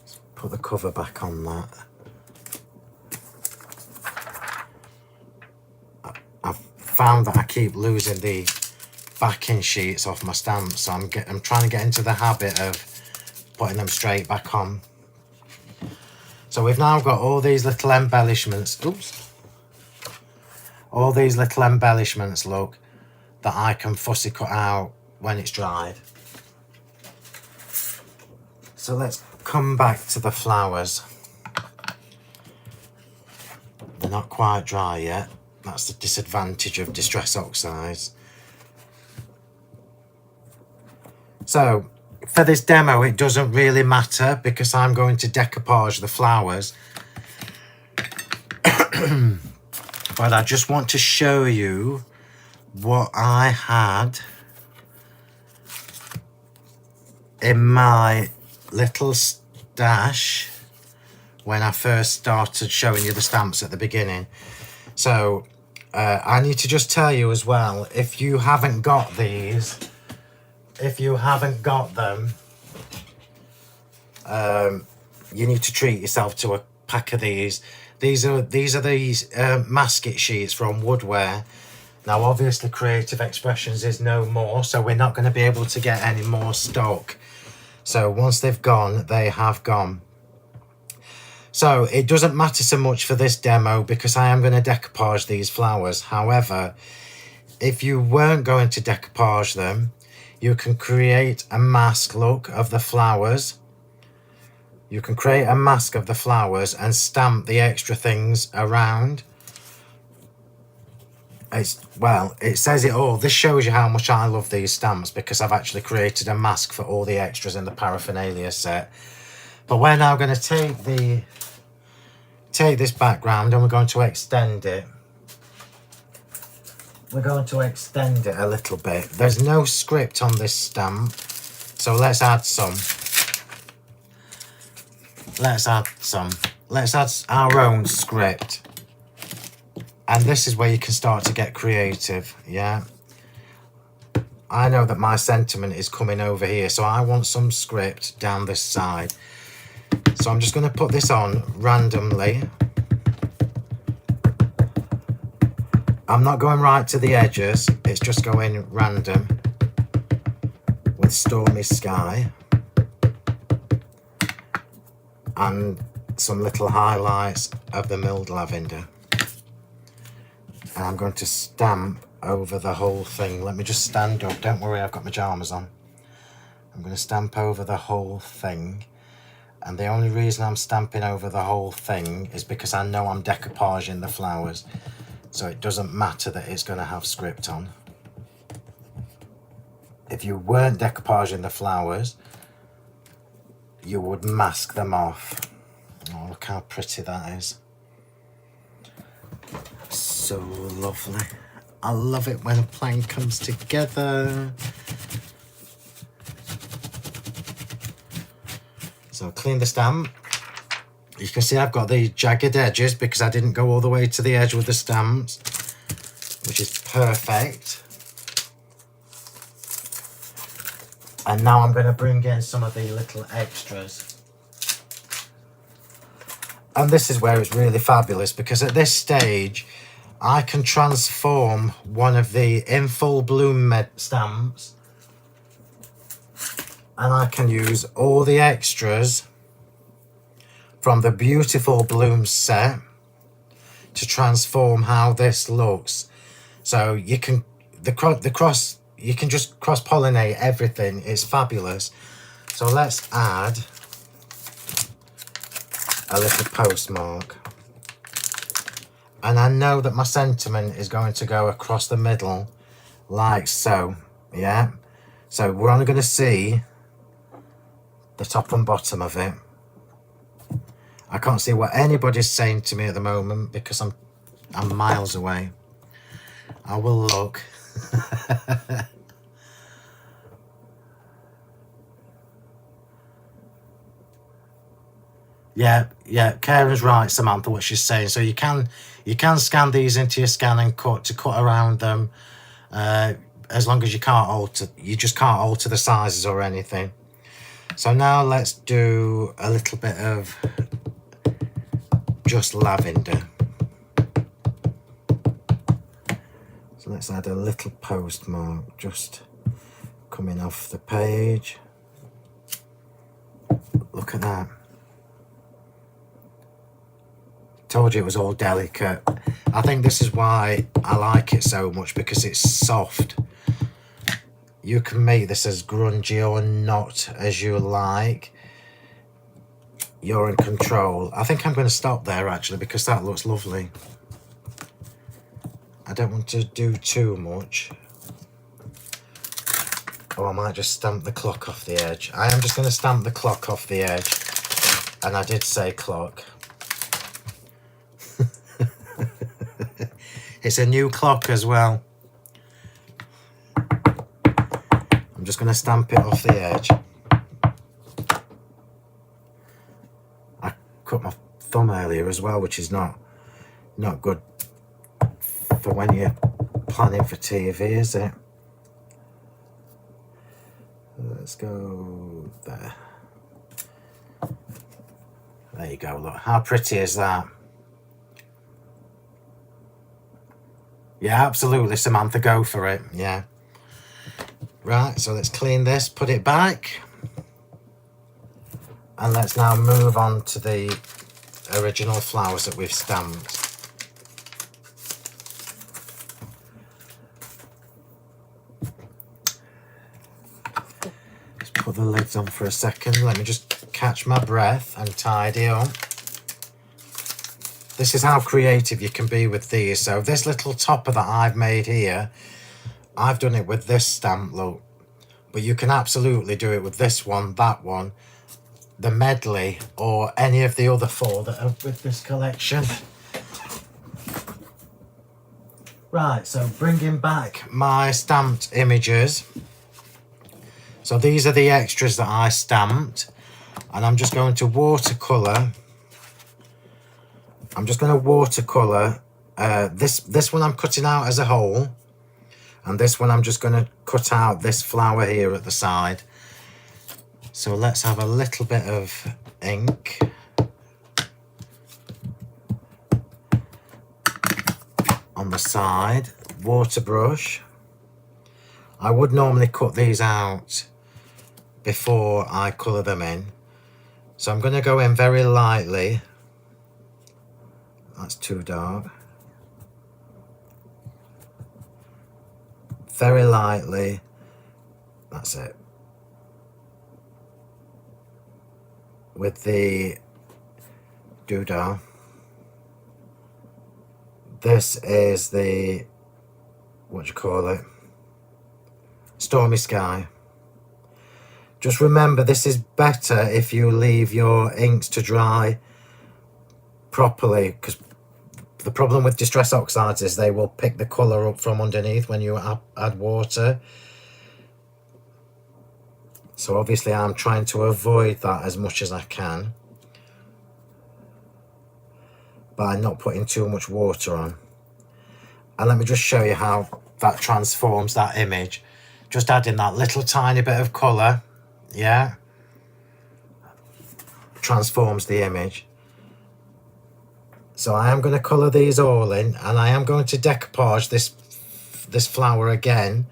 S1: Let's put the cover back on that. I've found that I keep losing the backing sheets off my stamps, so I'm trying to get into the habit of putting them straight back on. So we've now got all these little embellishments. Oops. All these little embellishments, look, that I can fussy cut out when it's dried. So let's come back to the flowers. They're not quite dry yet. That's the disadvantage of Distress Oxides. So for this demo, it doesn't really matter because I'm going to decoupage the flowers. But I just want to show you what I had in my little stash when I first started showing you the stamps at the beginning. So I need to just tell you as well, if you haven't got these, if you haven't got them, you need to treat yourself to a pack of these. These are these masket sheets from Woodware. Now obviously Creative Expressions is no more, so we're not going to be able to get any more stock. So once they've gone, they have gone. So it doesn't matter so much for this demo because I am going to decoupage these flowers. However, if you weren't going to decoupage them, you can create a mask look of the flowers. You can create a mask of the flowers and stamp the extra things around. It says it all. This shows you how much I love these stamps because I've actually created a mask for all the extras in the paraphernalia set. But we're now going to take this background and we're going to extend it. We're going to extend it a little bit. There's no script on this stamp, so let's add some. Let's add our own script. And this is where you can start to get creative, yeah? I know that my sentiment is coming over here, so I want some script down this side. So I'm just going to put this on randomly. I'm not going right to the edges, it's just going random with Stormy Sky and some little highlights of the milled lavender. And I'm going to stamp over the whole thing. Let me just stand up, don't worry, I've got my pyjamas on. I'm going to stamp over the whole thing. And the only reason I'm stamping over the whole thing is because I know I'm decoupaging the flowers. So it doesn't matter that it's going to have script on. If you weren't decoupaging the flowers, you would mask them off. Oh, look how pretty that is. So lovely. I love it when a plan comes together. So clean the stamp. You can see I've got the jagged edges because I didn't go all the way to the edge with the stamps, which is perfect. And now I'm going to bring in some of the little extras. And this is where it's really fabulous because at this stage, I can transform one of the In Full Bloom stamps and I can use all the extras from the Beautiful Blooms set to transform how this looks. So you can you can just cross-pollinate everything. It's fabulous. So let's add a little postmark. And I know that my sentiment is going to go across the middle like so, yeah? So we're only going to see the top and bottom of it. I can't see what anybody's saying to me at the moment because I'm miles away. I will look. Yeah, Karen's right, Samantha, what she's saying. So you can scan these into your scan and cut around them, as long as you just can't alter the sizes or anything. So now let's do a little bit of just lavender. So let's add a little postmark just coming off the page. Look at that. Told you it was all delicate. I think this is why I like it so much, because it's soft. You can make this as grungy or not as you like. You're in control. I think I'm going to stop there actually because that looks lovely. I don't want to do too much. Or I might just stamp the clock off the edge. I am just going to stamp the clock off the edge. And I did say clock. It's a new clock as well. I'm just going to stamp it off the edge. I cut my thumb earlier as well, which is not good for when you're planning for TV, is it? Let's go there. There you go, look. How pretty is that? Yeah, absolutely, Samantha, go for it. Yeah. Right, so let's clean this, put it back. And let's now move on to the original flowers that we've stamped. Just put the lids on for a second. Let me just catch my breath and tidy up. This is how creative you can be with these. So this little topper that I've made here, I've done it with this stamp, look. But you can absolutely do it with this one, that one, the medley, or any of the other 4 that are with this collection. Right, so bringing back my stamped images. So these are the extras that I stamped. And I'm just going to watercolour. I'm just going to watercolour this one I'm cutting out as a whole. And this one I'm just going to cut out this flower here at the side. So let's have a little bit of ink. On the side, water brush. I would normally cut these out before I colour them in. So I'm going to go in very lightly. That's too dark. Very lightly. That's it. With the doodah. This is the, what do you call it? Stormy Sky. Just remember, this is better if you leave your inks to dry properly, because the problem with Distress Oxides is they will pick the colour up from underneath when you add water. So obviously I'm trying to avoid that as much as I can by not putting too much water on. And let me just show you how that transforms that image. Just adding that little tiny bit of colour, yeah, transforms the image. So I am going to colour these all in, and I am going to decoupage this flower again.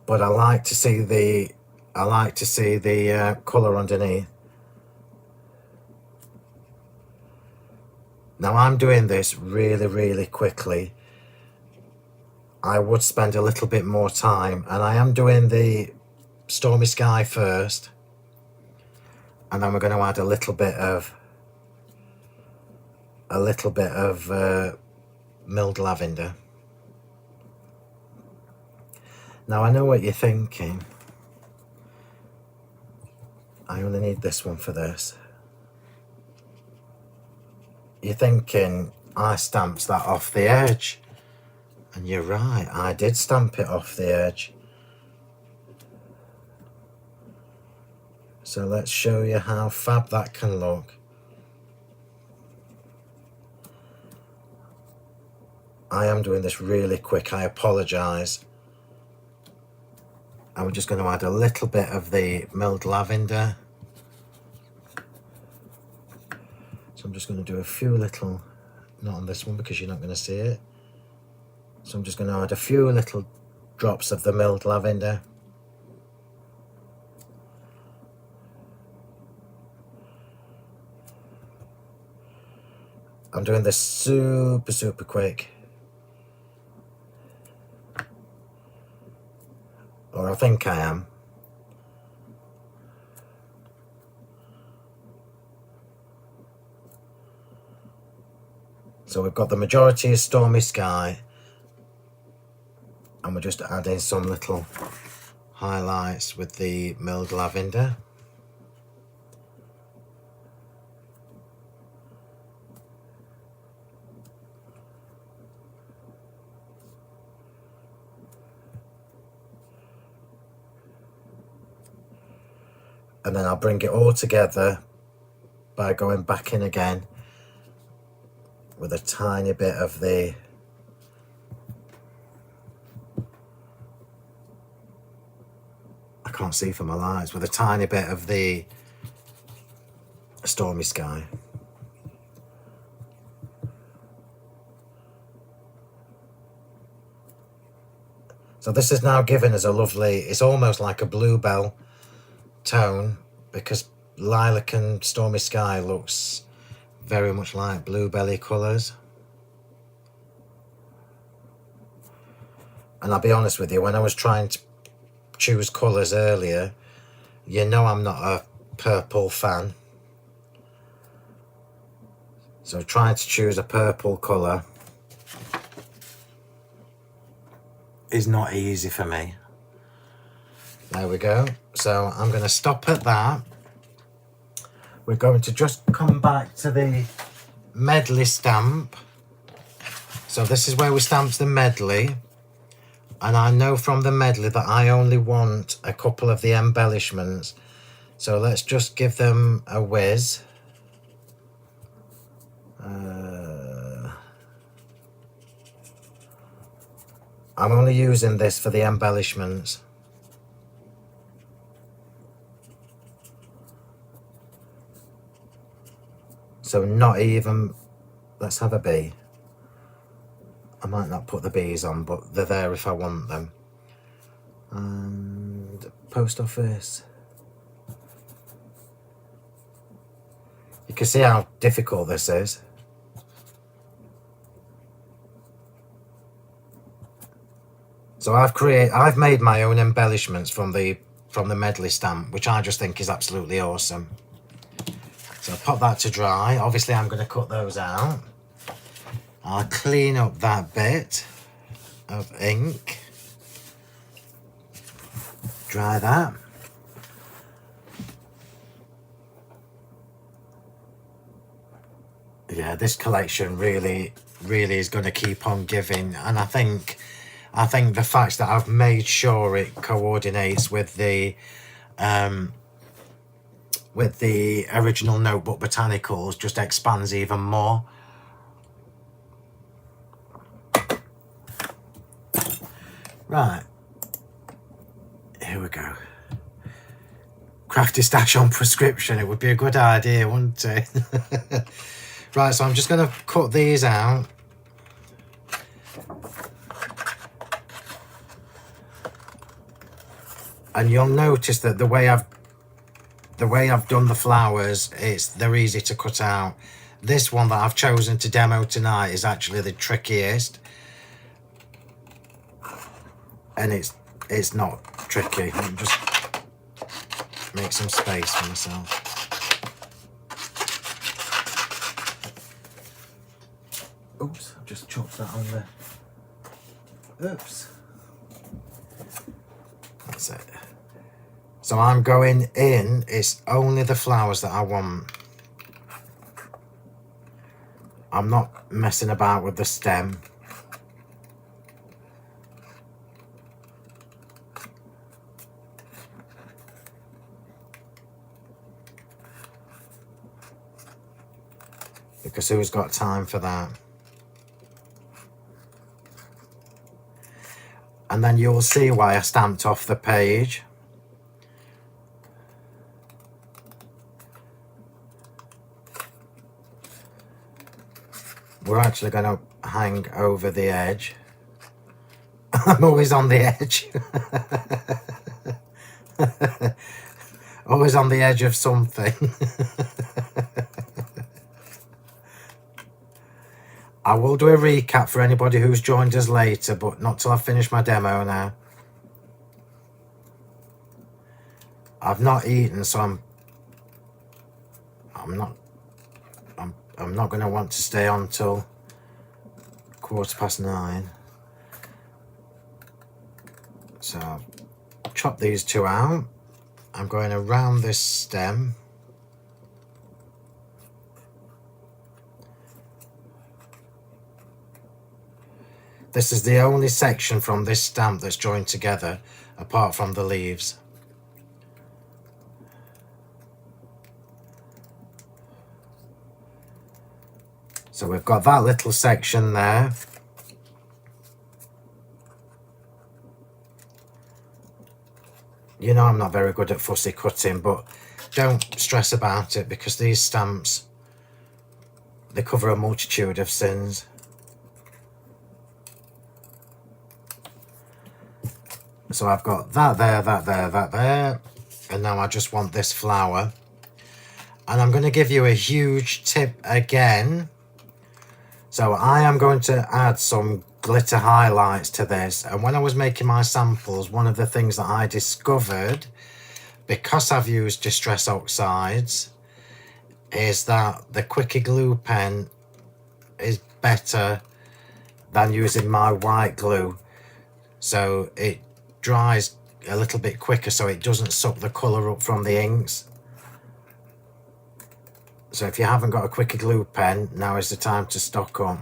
S1: But I like to see the colour underneath. Now I'm doing this really, really quickly. I would spend a little bit more time, and I am doing the Stormy Sky first. And then we're going to add a little bit of milled lavender. Now I know what you're thinking. I only need this one for this. You're thinking I stamped that off the edge. And you're right, I did stamp it off the edge. So let's show you how fab that can look. I am doing this really quick, I apologise. And we're just going to add a little bit of the milled lavender. So I'm just going to do a few little, not on this one because you're not going to see it. So I'm just going to add a few little drops of the milled lavender. I'm doing this super quick. Or I think I am. So we've got the majority of Stormy Sky. And we're just adding some little highlights with the milled lavender. And then I'll bring it all together by going back in again with a tiny bit of the I can't see for my lights, with a tiny bit of the Stormy Sky. So this is now giving us a lovely, it's almost like a bluebell tone, because lilac and stormy sky looks very much like bluebelly colours. And I'll be honest with you, when I was trying to choose colours earlier, you know I'm not a purple fan. So trying to choose a purple colour is not easy for me. There we go. So I'm going to stop at that. We're going to just come back to the medley stamp. So this is where we stamped the medley. And I know from the medley that I only want a couple of the embellishments. So let's just give them a whiz. I'm only using this for the embellishments. So not even, let's have a bee. I might not put the bees on, but they're there if I want them. And post office. You can see how difficult this is. So I've made my own embellishments from the medley stamp, which I just think is absolutely awesome. So I'll pop that to dry. Obviously I'm going to cut those out. I'll clean up that bit of ink. Dry that. Yeah, this collection really is going to keep on giving, and I think the fact that I've made sure it coordinates with the original Notebook Botanicals just expands even more. Right, here we go. Crafty stash on prescription. It would be a good idea, wouldn't it? Right, so I'm just going to cut these out. And you'll notice that the way I've done the flowers, they're easy to cut out. This one that I've chosen to demo tonight is actually the trickiest. And it's not tricky. Let me just make some space for myself. Oops, I've just chopped that on there. Oops. That's it. So I'm going in, it's only the flowers that I want. I'm not messing about with the stem. Because who's got time for that? And then you'll see why I stamped off the page. We're actually going to hang over the edge. I'm always on the edge. Always on the edge of something. I will do a recap for anybody who's joined us later, but not till I've finished my demo now. I've not eaten, so I'm not going to want to stay on till 9:15. So I'll chop these two out. I'm going around this stem. This is the only section from this stamp that's joined together, apart from the leaves. So we've got that little section there. You know I'm not very good at fussy cutting, but don't stress about it, because these stamps, they cover a multitude of sins. So I've got that there, that there, that there. And now I just want this flower. And I'm going to give you a huge tip again. So I am going to add some glitter highlights to this. And when I was making my samples, one of the things that I discovered, because I've used Distress Oxides, is that the Quickie glue pen is better than using my white glue. So it dries a little bit quicker, so it doesn't suck the colour up from the inks. So if you haven't got a Quickie glue pen, now is the time to stock up.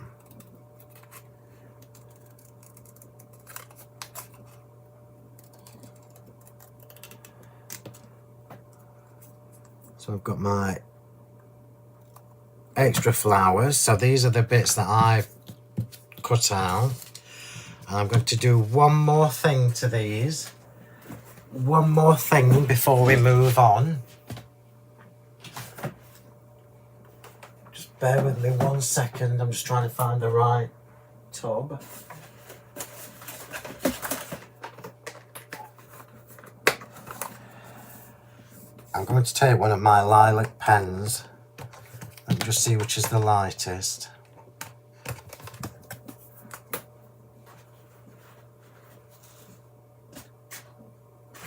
S1: So I've got my extra flowers. So these are the bits that I've cut out. And I'm going to do one more thing to these. One more thing before we move on. Just bear with me 1 second. I'm just trying to find the right tub. I'm going to take one of my lilac pens and just see which is the lightest.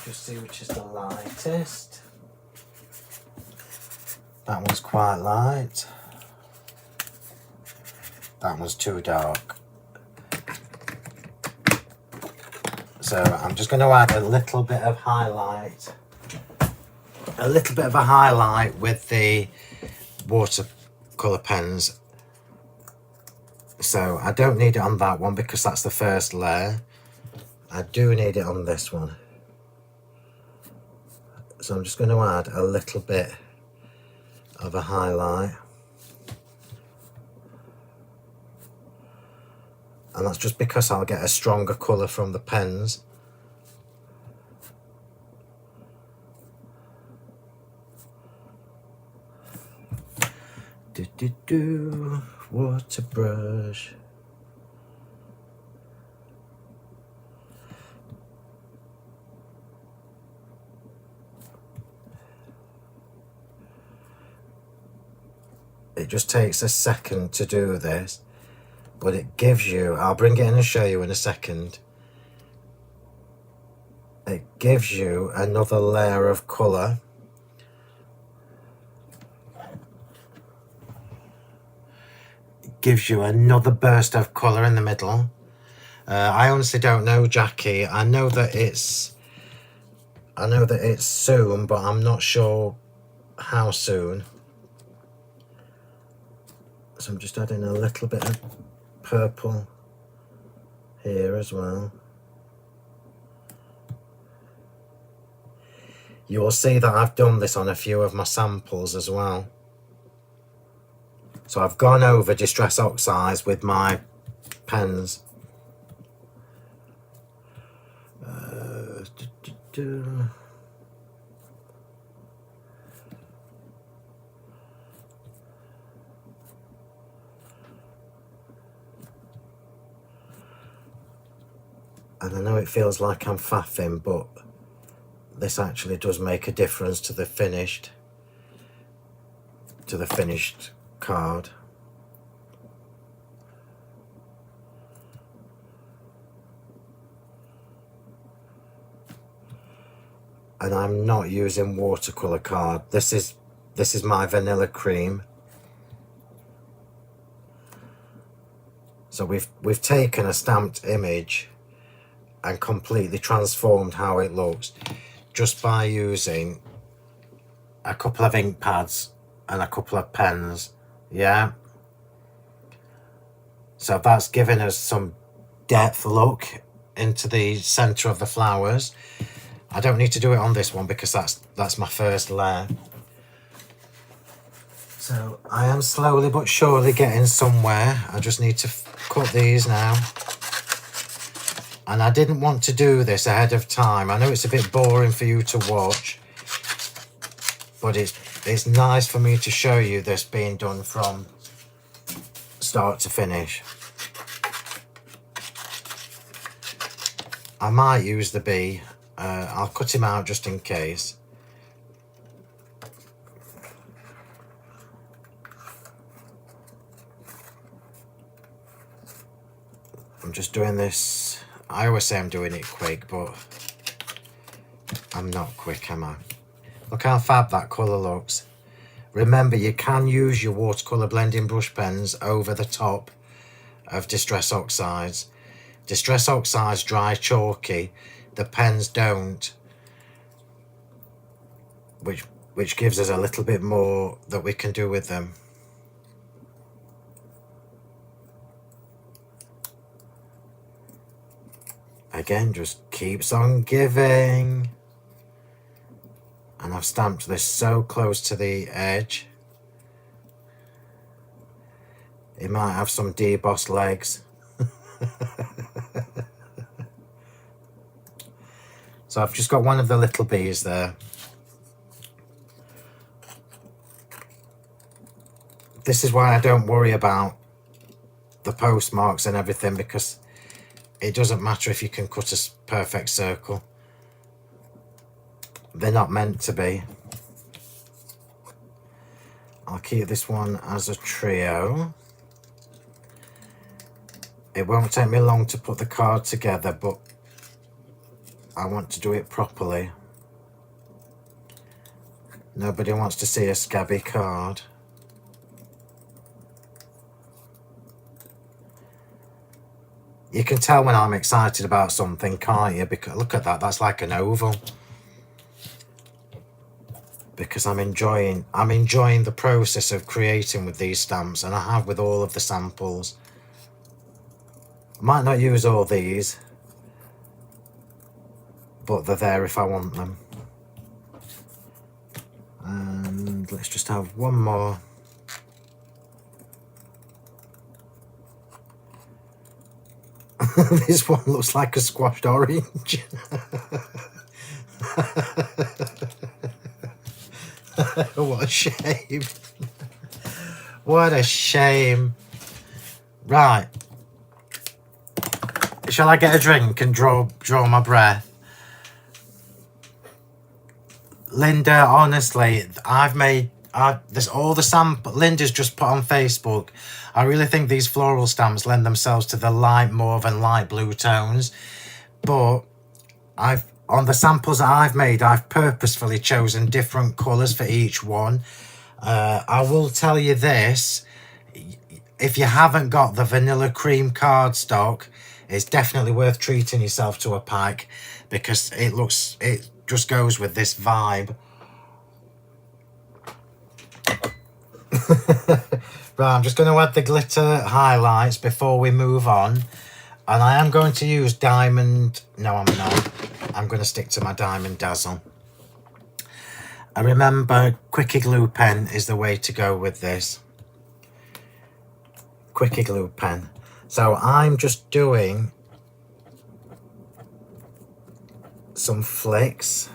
S1: Just see which is the lightest. That one's quite light. That one's too dark. So I'm just going to add a little bit of highlight. A little bit of a highlight with the watercolour pens. So I don't need it on that one because that's the first layer. I do need it on this one. So I'm just going to add a little bit of a highlight. And that's just because I'll get a stronger colour from the pens. Water brush. It just takes a second to do this, but it gives you, I'll bring it in and show you in a second. It gives you another layer of colour. Gives you another burst of colour in the middle. I honestly don't know, Jackie. I know that it's soon, but I'm not sure how soon. So I'm just adding a little bit of purple here as well. You'll see that I've done this on a few of my samples as well. So I've gone over Distress Oxides with my pens. And I know it feels like I'm faffing, but this actually does make a difference to the finished card. And I'm not using watercolor card. This is my vanilla cream. So we've taken a stamped image and completely transformed how it looks just by using a couple of ink pads and a couple of pens. Yeah, so that's given us some depth look into the center of the flowers. I don't need to do it on this one because that's my first layer. So I am slowly but surely getting somewhere. I just need to cut these now. And I didn't want to do this ahead of time. I know it's a bit boring for you to watch, but it's nice for me to show you this being done from start to finish. I might use the bee. I'll cut him out just in case. I'm just doing this. I always say I'm doing it quick, but I'm not quick, am I? Look how fab that colour looks. Remember, you can use your watercolour blending brush pens over the top of Distress Oxides. Distress Oxides dry chalky, the pens don't, which gives us a little bit more that we can do with them. Again, just keeps on giving. And I've stamped this so close to the edge. It might have some debossed legs. So I've just got one of the little bees there. This is why I don't worry about the postmarks and everything, because it doesn't matter if you can cut a perfect circle. They're not meant to be. I'll keep this one as a trio. It won't take me long to put the card together, but I want to do it properly. Nobody wants to see a scabby card. You can tell when I'm excited about something, can't you? Because look at that, that's like an oval. Because I'm enjoying the process of creating with these stamps, and I have with all of the samples. I might not use all these, but they're there if I want them. And let's just have one more. This one looks like a squashed orange. What a shame. What a shame. Right. Shall I get a drink and draw my breath? Linda, honestly, this all the sample Linda's just put on Facebook. I really think these floral stamps lend themselves to the light mauve and light blue tones. But on the samples that I've made, I've purposefully chosen different colours for each one. I will tell you this, if you haven't got the vanilla cream cardstock, it's definitely worth treating yourself to a pack, because it just goes with this vibe. Right, I'm just going to add the glitter highlights before we move on. And I am going to use diamond... No, I'm not. I'm going to stick to my Diamond Dazzle. And remember, Quickie Glue pen is the way to go with this. Quickie Glue pen. So I'm just doing some flicks.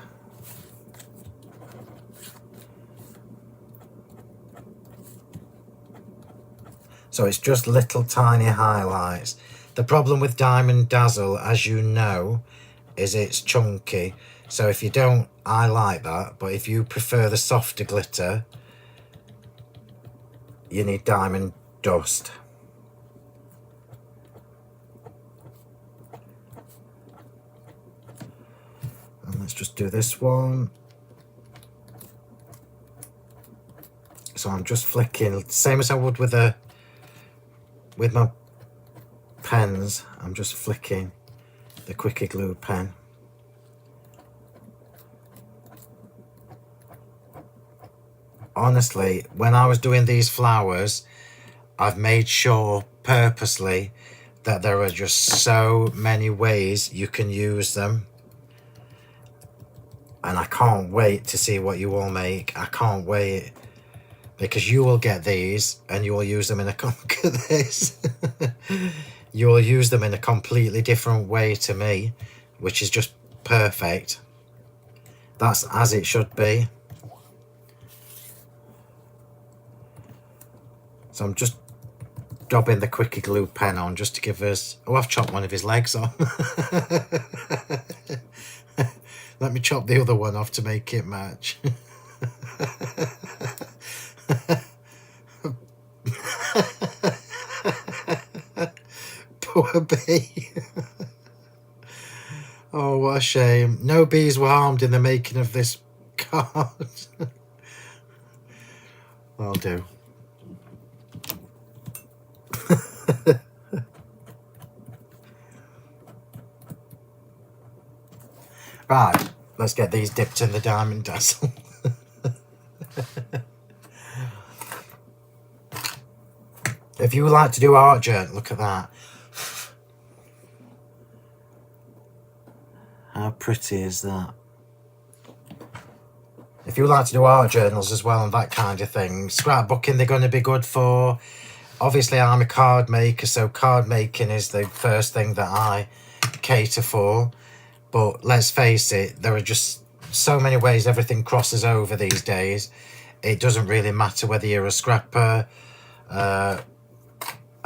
S1: So it's just little tiny highlights. The problem with Diamond Dazzle, as you know, is it's chunky. So if you don't, I like that. But if you prefer the softer glitter, you need Diamond Dust. And let's just do this one. So I'm just flicking, same as I would with my pens. I'm just flicking the Quickie Glue pen. Honestly, when I was doing these flowers, I've made sure purposely that there are just so many ways you can use them. And I can't wait to see what you all make. I can't wait. Because you will get these and you will use them in a... Look at this. You will use them in a completely different way to me, which is just perfect. That's as it should be. So I'm just dabbing the Quickie Glue pen on just to give us... Oh, I've chopped one of his legs off. Let me chop the other one off to make it match. Poor bee. Oh, what a shame. No bees were harmed in the making of this card. I'll do. Right, let's get these dipped in the diamond dazzle. If you would like to do art journal, look at that. How pretty is that? If you would like to do art journals as well and that kind of thing, scrapbooking they're going to be good for. Obviously, I'm a card maker, so card making is the first thing that I cater for. But let's face it, there are just so many ways everything crosses over these days. It doesn't really matter whether you're a scrapper, a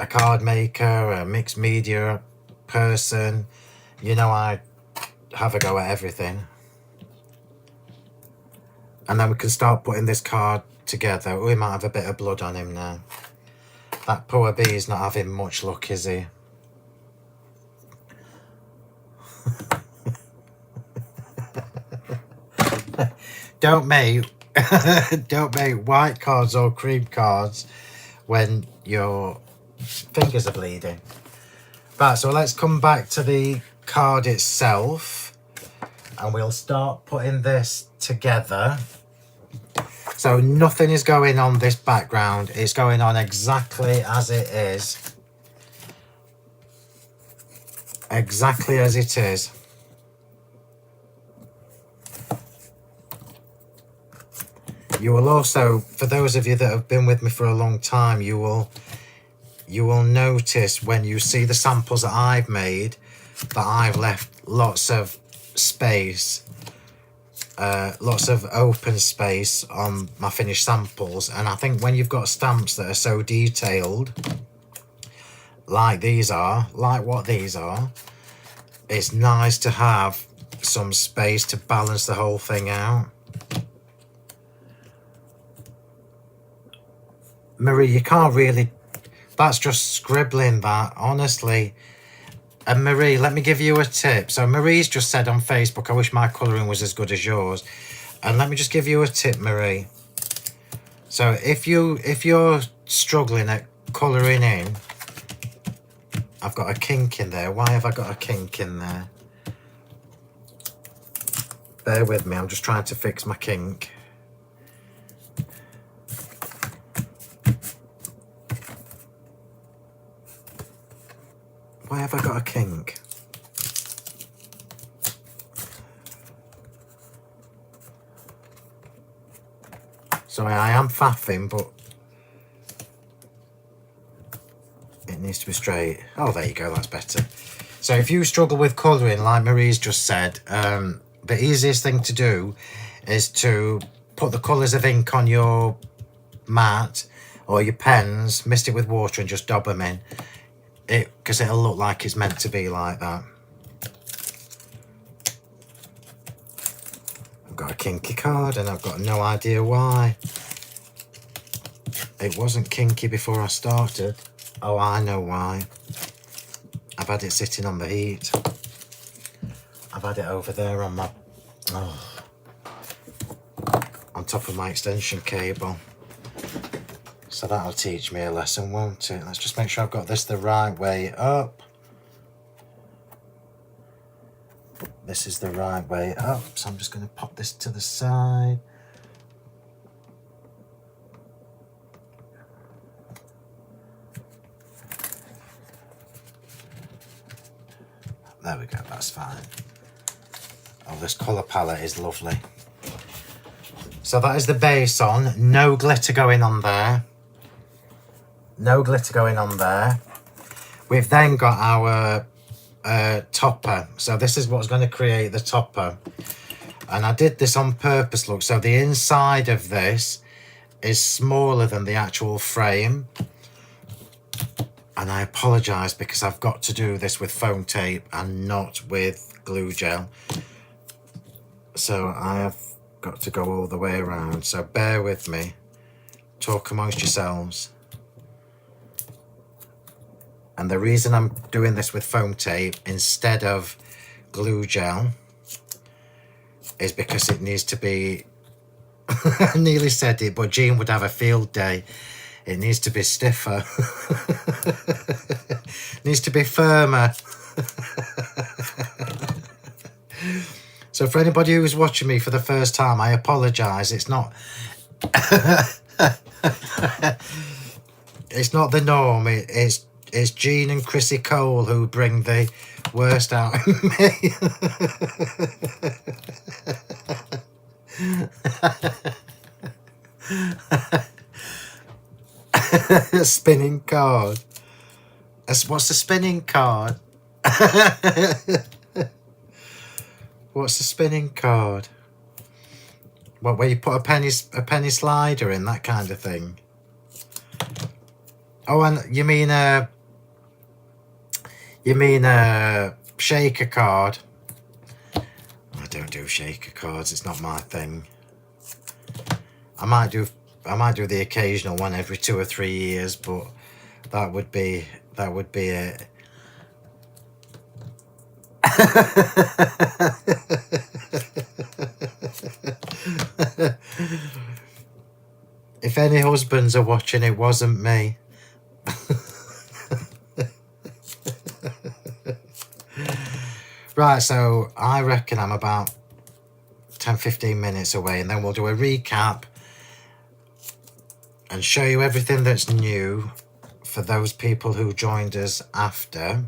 S1: card maker, a mixed media person. You know, I have a go at everything. And then we can start putting this card together. We might have a bit of blood on him now. That poor bee is not having much luck, is he? Don't make white cards or cream cards when your fingers are bleeding. Right, so let's come back to the card itself and we'll start putting this together. So nothing is going on this background. It's going on exactly as it is. Exactly as it is. You will also, for those of you that have been with me for a long time, you will notice when you see the samples that I've made that I've left lots of space, lots of open space on my finished samples. And I think when you've got stamps that are so detailed, like these are, like what these are, it's nice to have some space to balance the whole thing out. Marie, you can't really, that's just scribbling that, honestly. And Marie, let me give you a tip. So Marie's just said on Facebook, I wish my colouring was as good as yours. And let me just give you a tip, Marie. So if you're struggling at colouring in, I've got a kink in there. Why have I got a kink in there? Bear with me, I'm just trying to fix my kink. Why have I got a kink? Sorry, I am faffing, but it needs to be straight. Oh, there you go, that's better. So if you struggle with colouring, like Marie's just said, the easiest thing to do is to put the colours of ink on your mat or your pens, mist it with water and just dab them in. Because it'll look like it's meant to be like that. I've got a kinky card and I've got no idea why. It wasn't kinky before I started. Oh, I know why. I've had it sitting on the heat. I've had it over there on my, on top of my extension cable. So that'll teach me a lesson, won't it? Let's just make sure I've got this the right way up. This is the right way up. So I'm just going to pop this to the side. There we go, that's fine. Oh, this colour palette is lovely. So that is the base on. No glitter going on there. No glitter going on there. We've then got our topper. So this is what's going to create the topper. And I did this on purpose, look. So the inside of this is smaller than the actual frame. And I apologise because I've got to do this with foam tape and not with glue gel. So I have got to go all the way around, so bear with me. Talk amongst yourselves. And the reason I'm doing this with foam tape instead of glue gel is because it needs to be, I nearly said it, but Jean would have a field day. It needs to be stiffer. Needs to be firmer. So for anybody who's watching me for the first time, I apologise. It's not it's not the norm. It's Jean and Chrissy Cole who bring the worst out of me. Spinning card. What's the spinning card? What's the spinning card? What, where you put a penny slider in, that kind of thing? Oh, and you mean a shaker card? I don't do shaker cards. It's not my thing. I might do the occasional one every 2 or 3 years, but that would be it. If any husbands are watching, it wasn't me. Right, so I reckon I'm about 10-15 minutes away, and then we'll do a recap and show you everything that's new for those people who joined us after.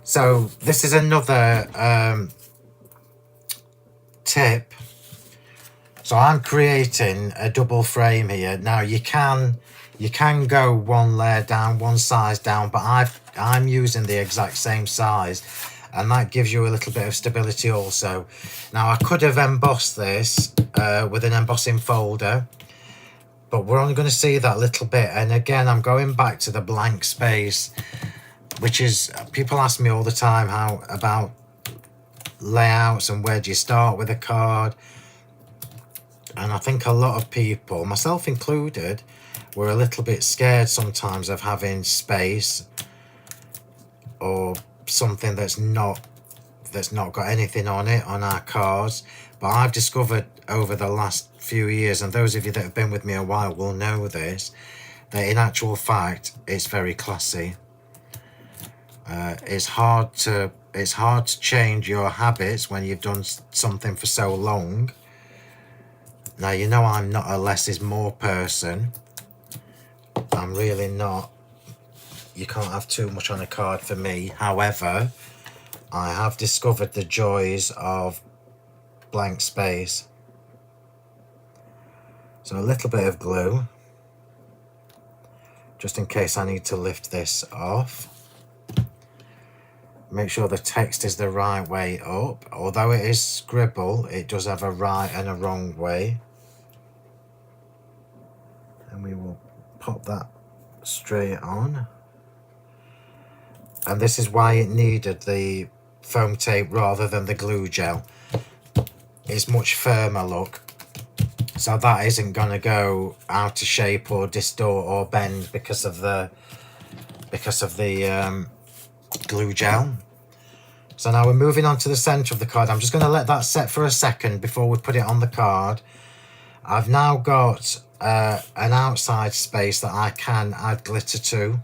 S1: So this is another tip. So I'm creating a double frame here. Now you can go one layer down, one size down, but I'm using the exact same size, and that gives you a little bit of stability also. Now I could have embossed this with an embossing folder, but we're only going to see that little bit. And again, I'm going back to the blank space, which is, people ask me all the time how about layouts and where do you start with a card. And I think a lot of people, myself included, were a little bit scared sometimes of having space or something that's not got anything on it on our cards. But I've discovered over the last few years, and those of you that have been with me a while will know this, that in actual fact it's very classy. It's hard to change your habits when you've done something for so long. Now, you know I'm not a less is more person. I'm really not. You can't have too much on a card for me. However, I have discovered the joys of blank space. So a little bit of glue, just in case I need to lift this off. Make sure the text is the right way up. Although it is scribble, it does have a right and a wrong way. And we will pop that straight on. And this is why it needed the foam tape rather than the glue gel. It's much firmer look. So that isn't going to go out of shape or distort or bend because of the glue gel. So now we're moving on to the center of the card. I'm just going to let that set for a second before we put it on the card. I've now got an outside space that I can add glitter to.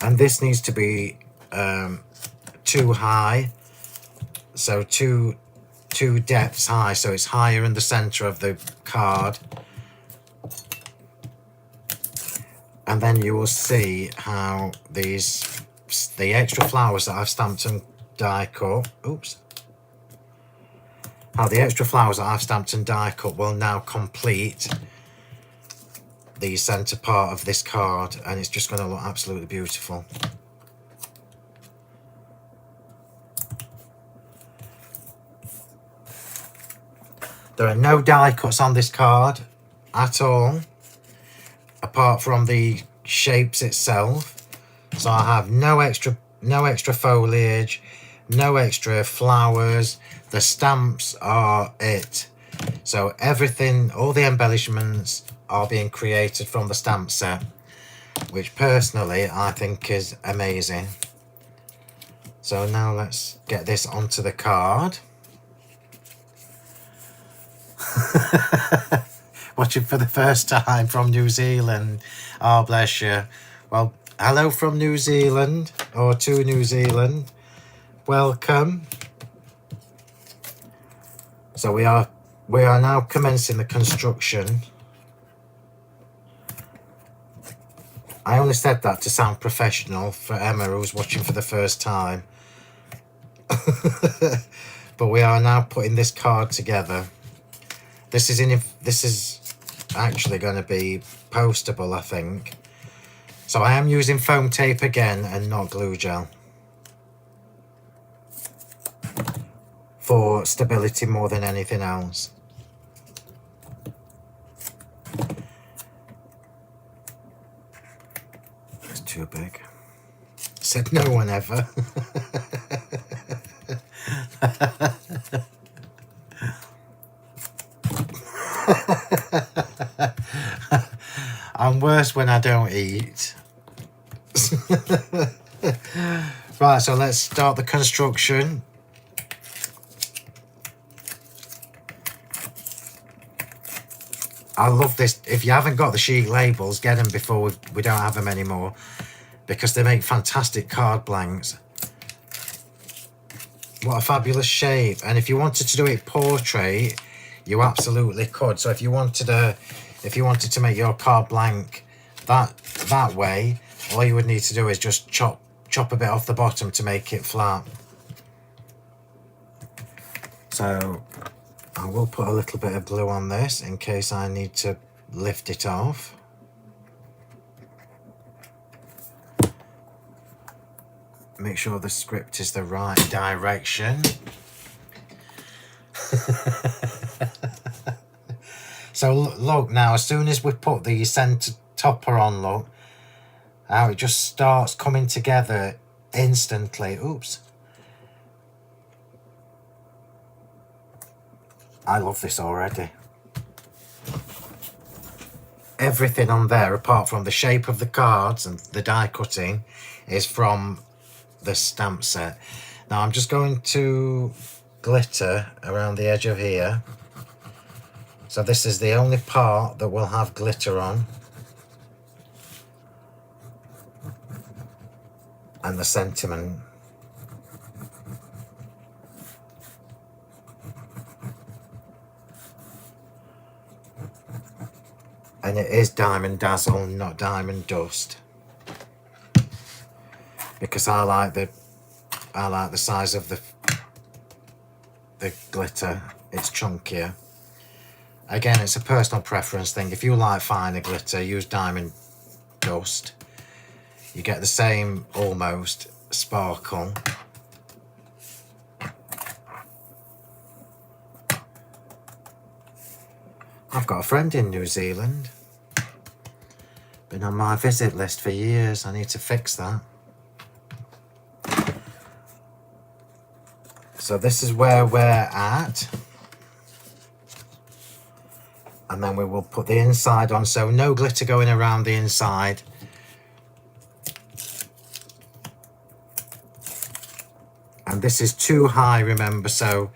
S1: And this needs to be too high, so two depths high, so it's higher in the center of the card. And then you will see how the extra flowers that I've stamped and die cut, how the extra flowers that I've stamped and die cut will now complete the center part of this card, and it's just going to look absolutely beautiful. There are no die cuts on this card at all, apart from the shapes itself. So I have no extra foliage, no extra flowers. The stamps are it. So everything, all the embellishments are being created from the stamp set, which personally I think is amazing. So now let's get this onto the card. Watching for the first time from New Zealand. Oh, bless you. Well, hello from New Zealand, or to New Zealand. Welcome. So we are now commencing the construction. I only said that to sound professional for Emma, who's watching for the first time. But we are now putting this card together. This is actually going to be postable, I think. So I am using foam tape again and not glue gel for stability more than anything else. It's too big. Said no one ever. I'm worse when I don't eat. Right, so let's start the construction. I love this. If you haven't got the sheet labels, get them before we don't have them anymore, because they make fantastic card blanks. What a fabulous shape. And if you wanted to do it portrait, you absolutely could. So if you wanted to make your card blank that way, all you would need to do is just chop a bit off the bottom to make it flat. So I will put a little bit of glue on this in case I need to lift it off. Make sure the script is the right direction. So look now, as soon as we put the centre topper on, look how it just starts coming together instantly. Oops. I love this already. Everything on there, apart from the shape of the cards and the die cutting, is from the stamp set. Now I'm just going to glitter around the edge of here. So this is the only part that will have glitter on. And the sentiment. And it is Diamond Dazzle, not Diamond Dust. Because I like the size of the glitter. It's chunkier. Again, it's a personal preference thing. If you like finer glitter, use Diamond Dust. You get the same almost sparkle. I've got a friend in New Zealand. Been on my visit list for years. I need to fix that. So this is where we're at. And then we will put the inside on, so no glitter going around the inside. And this is too high, remember, so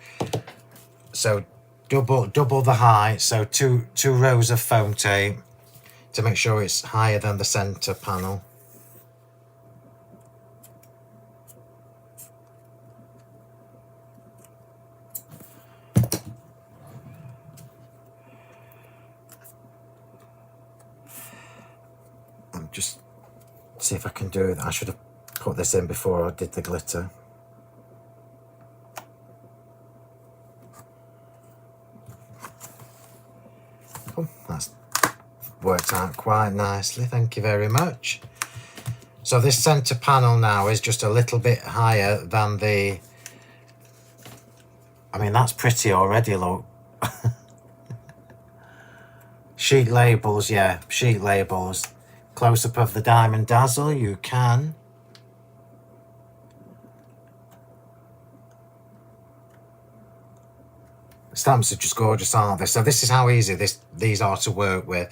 S1: double the height, so two rows of foam tape to make sure it's higher than the center panel. Just see if I can do it. I should have put this in before I did the glitter. Oh, that's worked out quite nicely. Thank you very much. So this center panel now is just a little bit higher than the... I mean, that's pretty already, look. Sheet labels, yeah, sheet labels. Close-up of the Diamond Dazzle, you can. Stamps are just gorgeous, aren't they? So this is how easy these are to work with.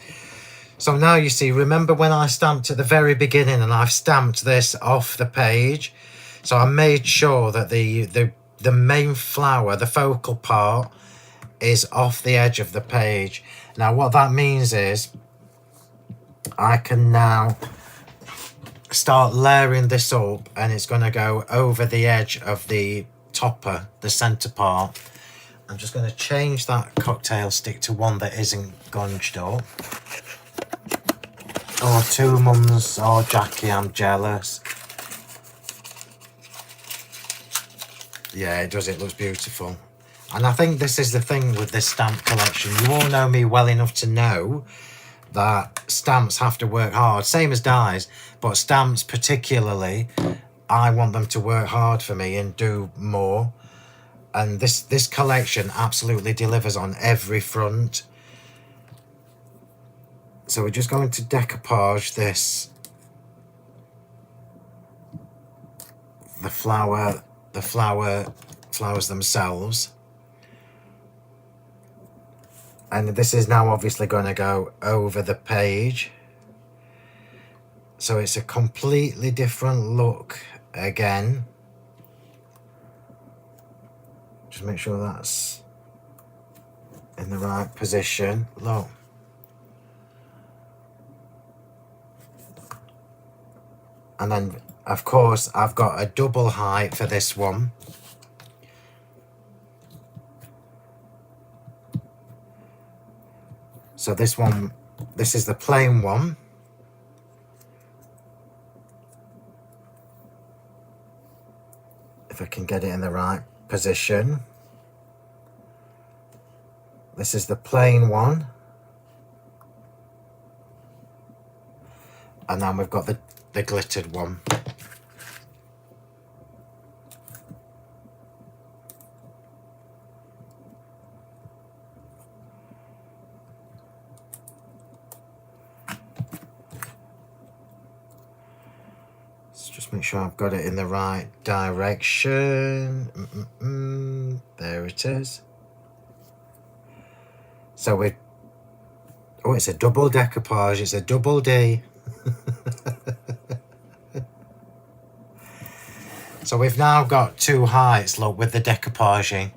S1: So now you see, remember when I stamped at the very beginning and I've stamped this off the page? So I made sure that the main flower, the focal part, is off the edge of the page. Now what that means is I can now start layering this up, and it's going to go over the edge of the topper, the center part. I'm just going to change that cocktail stick to one that isn't gunged up. Oh, two mums. Oh, Jackie, I'm jealous. Yeah, it does. It looks beautiful. And I think this is the thing with this stamp collection. You all know me well enough to know that stamps have to work hard, same as dies, but stamps particularly, I want them to work hard for me and do more. And this collection absolutely delivers on every front. So we're just going to decoupage this, the flowers themselves. And this is now obviously going to go over the page. So it's a completely different look again. Just make sure that's in the right position. Look. And then, of course, I've got a double height for this one. So this one, this is the plain one. If I can get it in the right position. This is the plain one. And then we've got the glittered one. Just make sure I've got it in the right direction. There it is. So we, oh, it's a double decoupage. It's a double D. So we've now got two heights, look, with the decoupaging.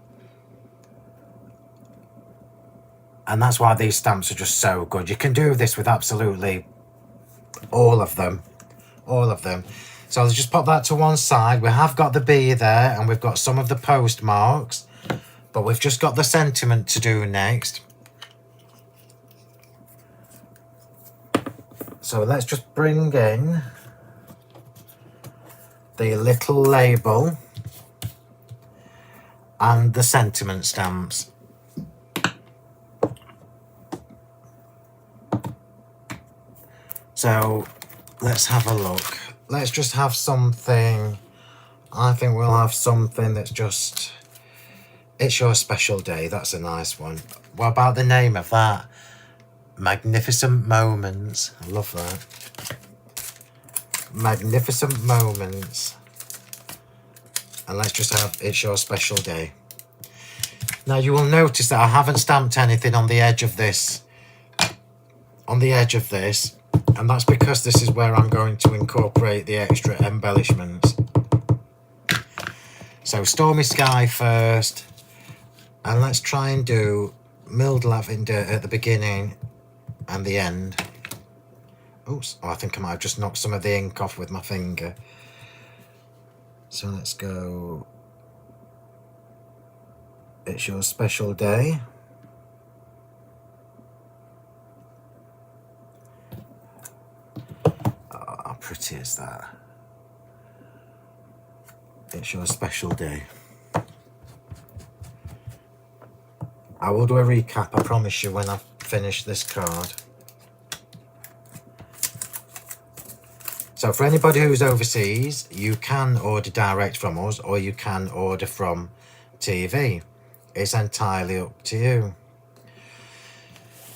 S1: And that's why these stamps are just so good. You can do this with absolutely all of them. All of them. So let's just pop that to one side. We have got the bee there, and we've got some of the postmarks, but we've just got the sentiment to do next. So let's just bring in the little label and the sentiment stamps. So let's have a look. Let's just have something. I think we'll have something that's just, it's your special day. That's a nice one. What about the name of that? Magnificent Moments. I love that. Magnificent Moments. And let's just have It's Your Special Day. Now you will notice that I haven't stamped anything on the edge of this. On the edge of this. And that's because this is where I'm going to incorporate the extra embellishments. So Stormy Sky first. And let's try and do milled lavender at the beginning and the end. Oops, oh, I think I might have just knocked some of the ink off with my finger. So let's go It's Your Special Day. Oh, how pretty is that? It's Your Special Day. I will do a recap, I promise you, when I've finished this card. So for anybody who's overseas, you can order direct from us, or you can order from TV. It's entirely up to you.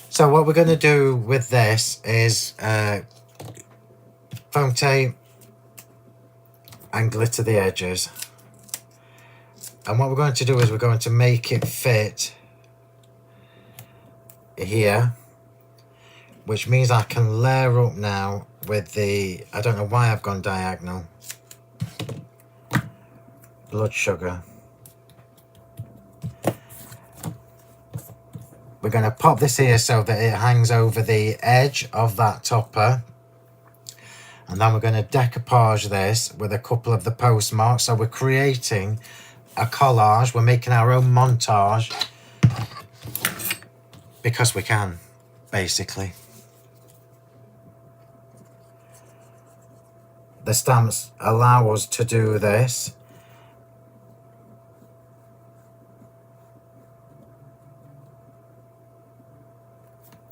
S1: So what we're going to do with this is foam tape and glitter the edges. And what we're going to do is we're going to make it fit here, which means I can layer up now with the, I don't know why I've gone diagonal, blood sugar. We're going to pop this here so that it hangs over the edge of that topper. And then we're going to decoupage this with a couple of the postmarks. So we're creating a collage. We're making our own montage because we can, basically. The stamps allow us to do this.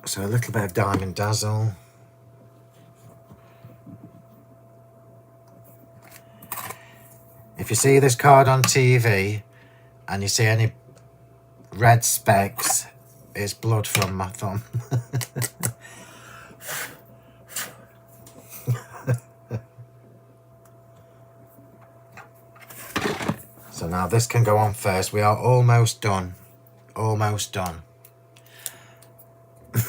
S1: So a little bit of Diamond Dazzle. If you see this card on TV and you see any red specks, it's blood from my thumb. So now this can go on first. We are almost done. Almost done.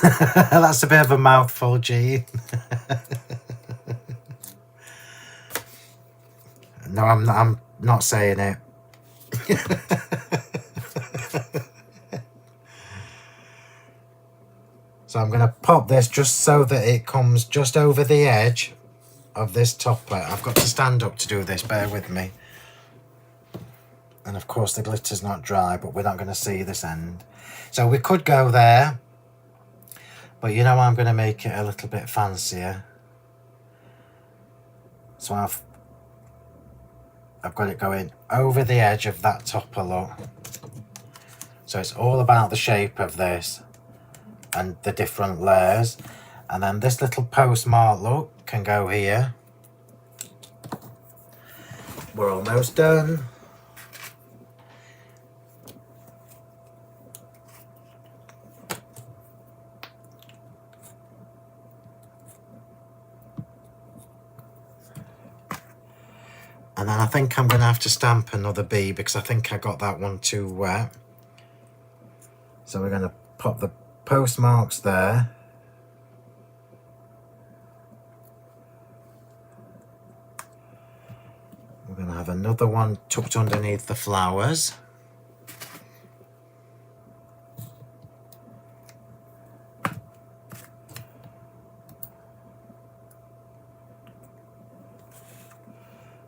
S1: That's a bit of a mouthful, Jean. No, I'm not saying it. So I'm going to pop this just so that it comes just over the edge of this topper. I've got to stand up to do this, bear with me. And of course the glitter's not dry, but we're not going to see this end. So we could go there, but you know I'm going to make it a little bit fancier. So I've got it going over the edge of that topper, look. So it's all about the shape of this and the different layers. And then this little postmark, look, can go here. We're almost done. And then I think I'm going to have to stamp another bee because I think I got that one too wet. So we're going to pop the postmarks there. We're going to have another one tucked underneath the flowers.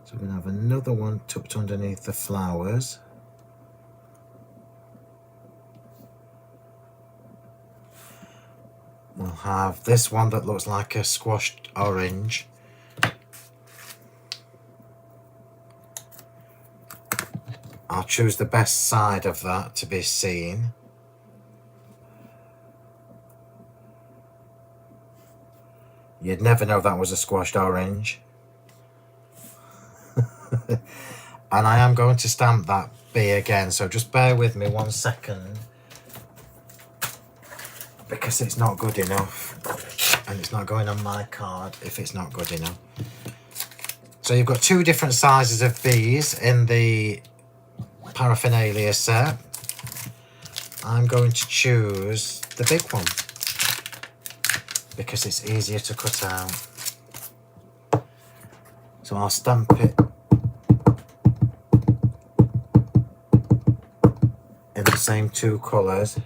S1: So we're going to have another one tucked underneath the flowers. We'll have this one that looks like a squashed orange. I'll choose the best side of that to be seen. You'd never know that was a squashed orange. And I am going to stamp that bee again, so just bear with me 1 second, because it's not good enough and it's not going on my card if it's not good enough. So you've got 2 different sizes of bees in the paraphernalia set. I'm going to choose the big one because it's easier to cut out. So I'll stamp it in the same 2 colours.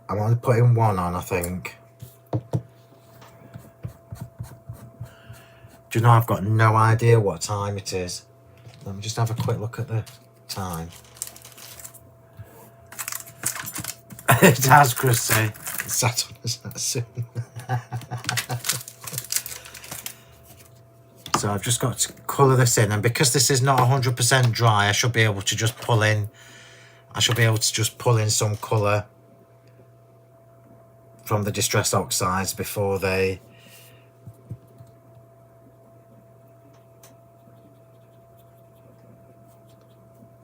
S1: I'm only putting 1 on, I think. Do you know, I've got no idea what time it is. Let me just have a quick look at the time. It has, Chrissy. It's sat on us that soon. So I've just got to colour this in, and because this is not 100% dry, I should be able to just pull in. I should be able to just pull in some colour from the Distress Oxides before they...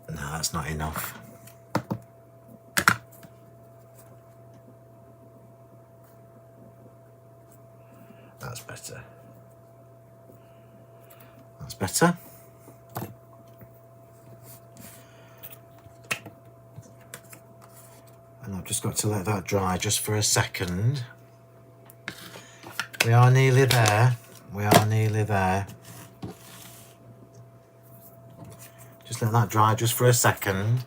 S1: No, that's not enough. That's better. That's better. Just got to let that dry just for a second. We are nearly there. We are nearly there. Just let that dry just for a second.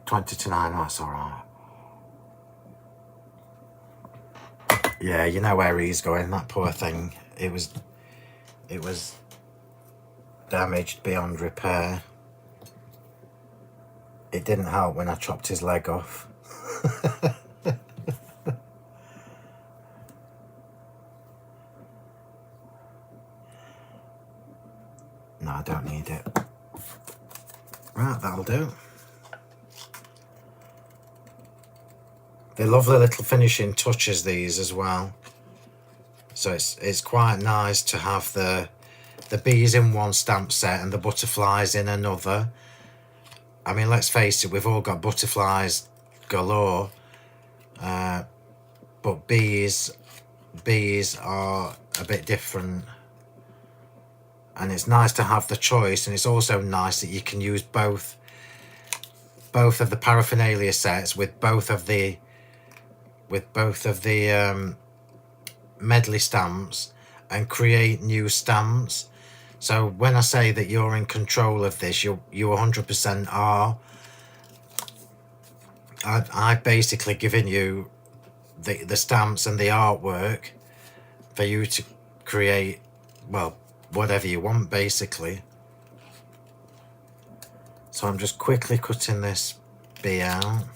S1: 20 to 9, that's alright. Yeah, you know where he's going, that poor thing. It was damaged beyond repair. It didn't help when I chopped his leg off. No, I don't need it. Right, that'll do. They're lovely little finishing touches, these as well. So it's quite nice to have the bees in one stamp set and the butterflies in another. I mean, let's face it, we've all got butterflies galore, but bees are a bit different. And it's nice to have the choice, and it's also nice that you can use both of the paraphernalia sets with both of the medley stamps and create new stamps. So when I say that you're in control of this, you 100% are. I've basically given you the stamps and the artwork for you to create, well, whatever you want, basically. So I'm just quickly cutting this bee out.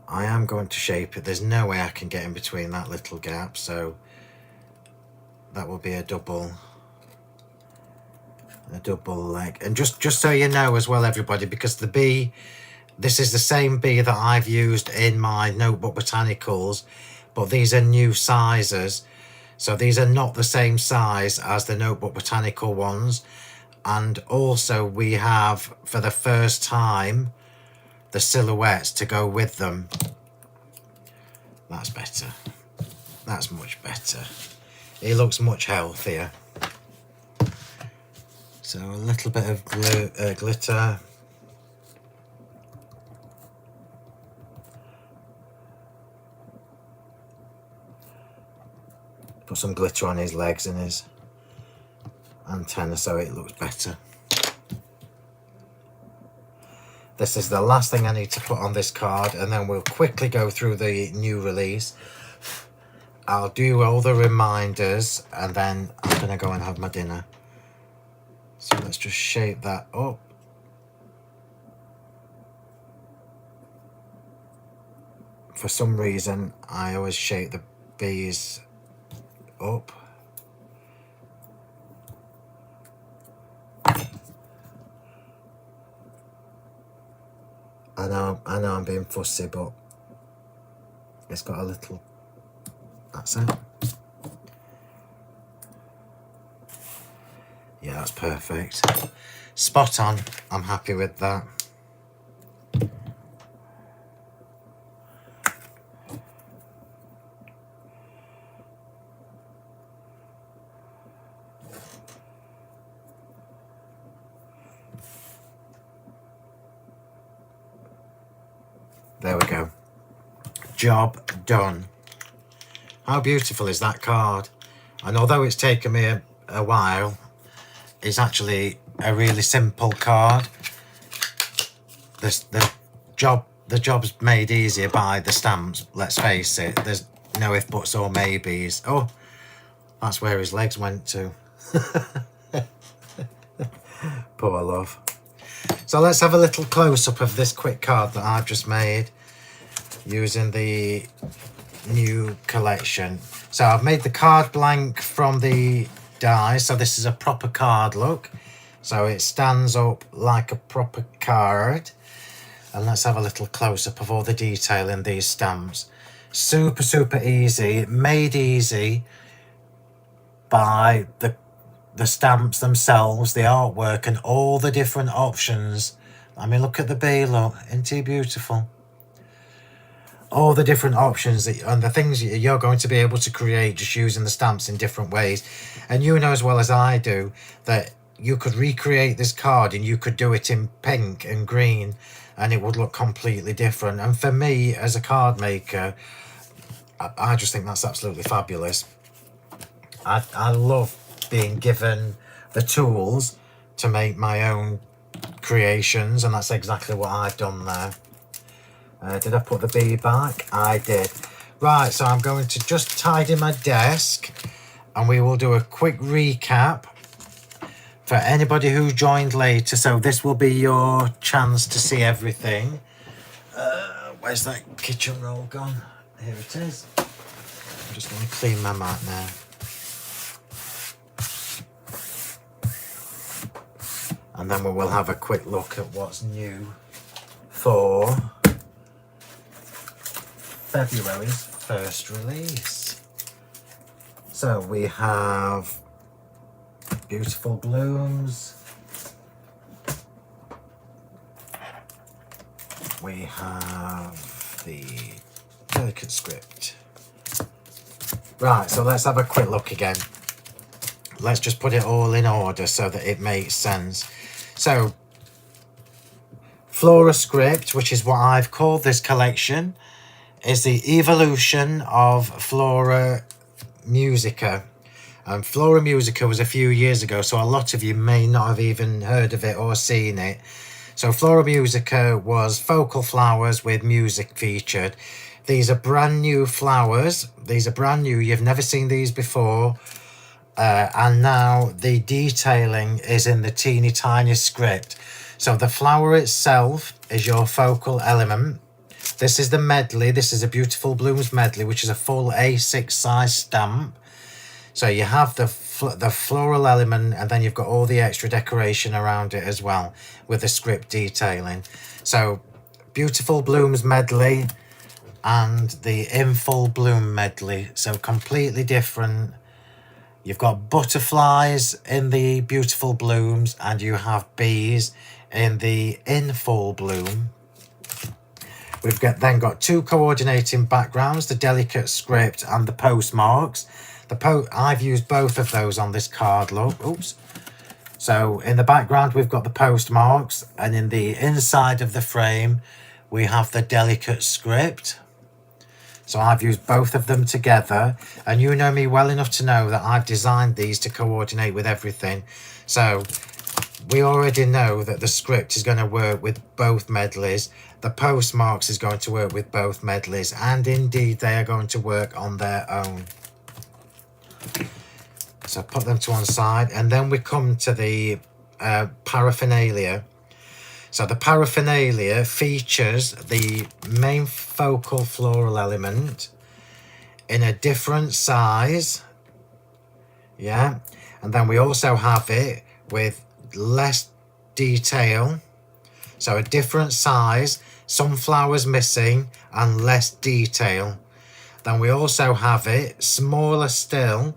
S1: I am going to shape it. There's no way I can get in between that little gap, so that will be a double leg. And just so you know as well, everybody, because the bee, this is the same bee that I've used in my notebook botanicals, but these are new sizes. So these are not the same size as the notebook botanical ones. And also we have, for the first time, the silhouettes to go with them. That's better. That's much better. It looks much healthier. So a little bit of glitter. Put some glitter on his legs and his antenna so it looks better. This is the last thing I need to put on this card, and then we'll quickly go through the new release. I'll do all the reminders and then I'm going to go and have my dinner. So let's just shape that up. For some reason, I always shape the bees up. I know I'm being fussy, but it's got a little, that's it. Yeah, that's perfect. Spot on. I'm happy with that. There we go. Job done. How beautiful is that card? And although it's taken me a while, it's actually a really simple card. The job's made easier by the stamps, let's face it. There's no if, buts or maybes. Oh, that's where his legs went to. Poor love. So let's have a little close-up of this quick card that I've just made using the new collection. So I've made the card blank from the die, so this is a proper card look. So it stands up like a proper card. And let's have a little close-up of all the detail in these stamps. Super, super easy. Made easy by the stamps themselves, the artwork, and all the different options. I mean, look at the bee, look. Isn't he beautiful? All the different options and the things you're going to be able to create just using the stamps in different ways. And you know as well as I do that you could recreate this card and you could do it in pink and green and it would look completely different. And for me as a card maker, I just think that's absolutely fabulous. I love being given the tools to make my own creations, and that's exactly what I've done there. Did I put the bee back? I did. Right, so I'm going to just tidy my desk and we will do a quick recap for anybody who joined later. So this will be your chance to see everything. Where's that kitchen roll gone? Here it is. I'm just going to clean my mat now. And then we will have a quick look at what's new for February's first release. So we have Beautiful Blooms. We have the Delicate Script. Right, so let's have a quick look again. Let's just put it all in order so that it makes sense. So, Flora Script, which is what I've called this collection, is the evolution of Flora Musica. Flora Musica was a few years ago, so a lot of you may not have even heard of it or seen it. So Flora Musica was focal flowers with music featured. These are brand new flowers. These are brand new. You've never seen these before. And now the detailing is in the teeny tiny script. So the flower itself is your focal element. This is the medley. This is a Beautiful Blooms medley, which is a full A6 size stamp. So you have the floral element, and then you've got all the extra decoration around it as well with the script detailing. So Beautiful Blooms medley and the In Full Bloom medley. So completely different. You've got butterflies in the Beautiful Blooms and you have bees in the In Full Bloom. We've then got two coordinating backgrounds, the Delicate Script and the postmarks. I've used both of those on this card, look. Oops. So in the background, we've got the postmarks, and in the inside of the frame, we have the Delicate Script. So I've used both of them together, and you know me well enough to know that I've designed these to coordinate with everything. So we already know that the script is going to work with both medleys. The postmarks is going to work with both medleys, and indeed they are going to work on their own. So put them to one side, and then we come to the paraphernalia. So the paraphernalia features the main focal floral element in a different size. Yeah. And then we also have it with less detail. So a different size, some flowers missing and less detail. Then we also have it smaller still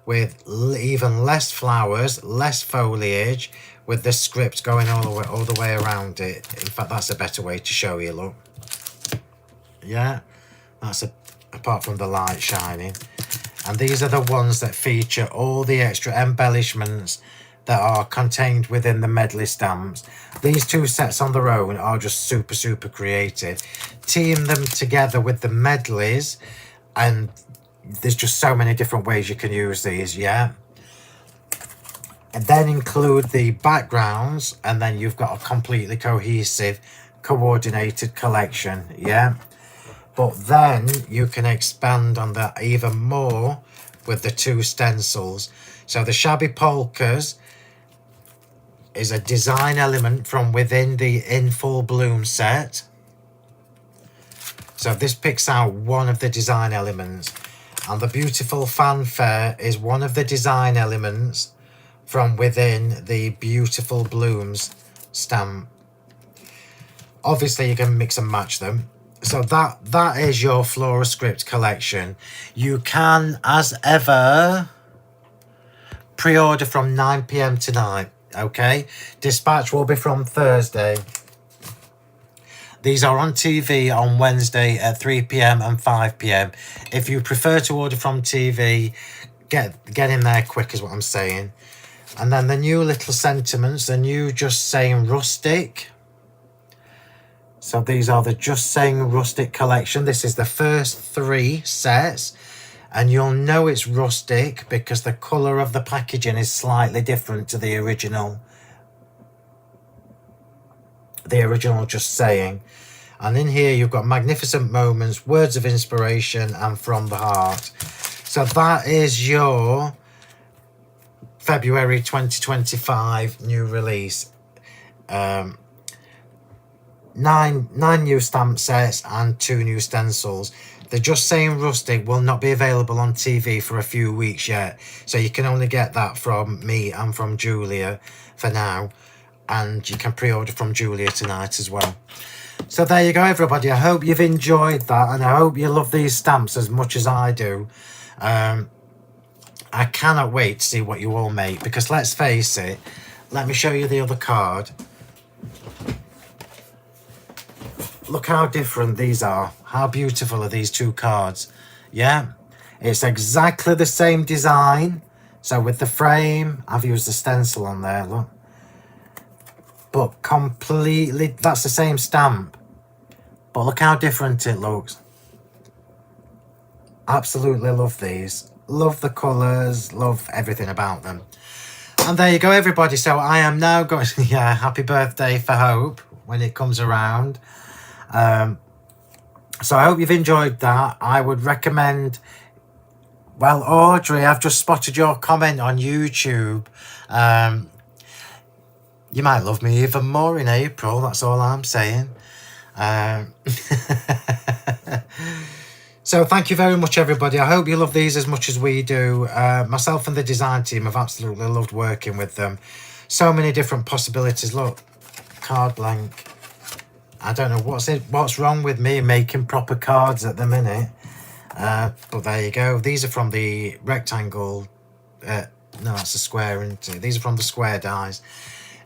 S1: with even less flowers, less foliage, with the script going all the way around it. In fact, that's a better way to show you, look. Yeah, that's apart from the light shining. And these are the ones that feature all the extra embellishments that are contained within the medley stamps. These two sets on their own are just super creative. Team them together with the medleys, and there's just so many different ways you can use these, yeah. And then include the backgrounds, and then you've got a completely cohesive, coordinated collection, yeah. But then you can expand on that even more with the two stencils. So the Shabby Polkas is a design element from within the In Full Bloom set. So this picks out one of the design elements. And the Beautiful Fanfare is one of the design elements from within the Beautiful Blooms stamp. Obviously you can mix and match them. So that is your Flora Script collection. You can, as ever, pre-order from 9 PM tonight, okay? Dispatch will be from Thursday. These are on TV on Wednesday at 3 PM and 5 PM. If you prefer to order from TV, get in there quick is what I'm saying. And then the new little sentiments, the new Just Saying Rustic. So these are the Just Saying Rustic collection. This is the first 3 sets. And you'll know it's rustic because the colour of the packaging is slightly different to the original. The original Just Saying. And in here you've got magnificent moments, words of inspiration, and from the heart. So that is your February 2025 new release. 9 new stamp sets and 2 new stencils. The Just Saying Rustic will not be available on TV for a few weeks yet, so you can only get that from me and from Julia for now, and you can pre-order from Julia tonight as well. So there you go, everybody. I hope you've enjoyed that, and I hope you love these stamps as much as I do. I cannot wait to see what you all make, because let's face it, let me show you the other card. Look how different these are. How beautiful are these 2 cards? Yeah, it's exactly the same design. So with the frame, I've used a stencil on there, look. But completely, that's the same stamp. But look how different it looks. Absolutely love these. Love the colours, love everything about them. And there you go, everybody. So I am now going, yeah, happy birthday for Hope when it comes around. So I hope you've enjoyed that. I would recommend, well, Audrey, I've just spotted your comment on YouTube. You might love me even more in April, that's all I'm saying. So thank you very much, everybody. I hope you love these as much as we do. Myself and the design team have absolutely loved working with them. So many different possibilities. Look, card blank. I don't know what's wrong with me making proper cards at the minute. But there you go. These are from the rectangle. No, that's a square, isn't it? These are from the square dies.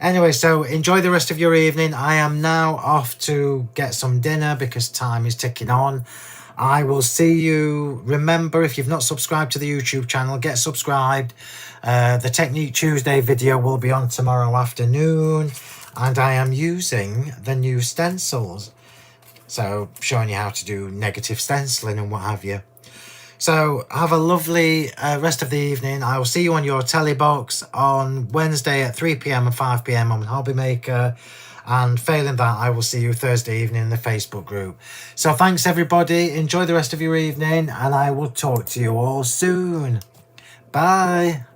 S1: Anyway, so enjoy the rest of your evening. I am now off to get some dinner because time is ticking on. I will see you. Remember, if you've not subscribed to the YouTube channel, get subscribed. The Technique Tuesday video will be on tomorrow afternoon. And I am using the new stencils. So, showing you how to do negative stenciling and what have you. So, have a lovely rest of the evening. I will see you on your telly box on Wednesday at 3 PM and 5 PM on Hobby Maker. And failing that, I will see you Thursday evening in the Facebook group. So, thanks everybody. Enjoy the rest of your evening. And I will talk to you all soon. Bye.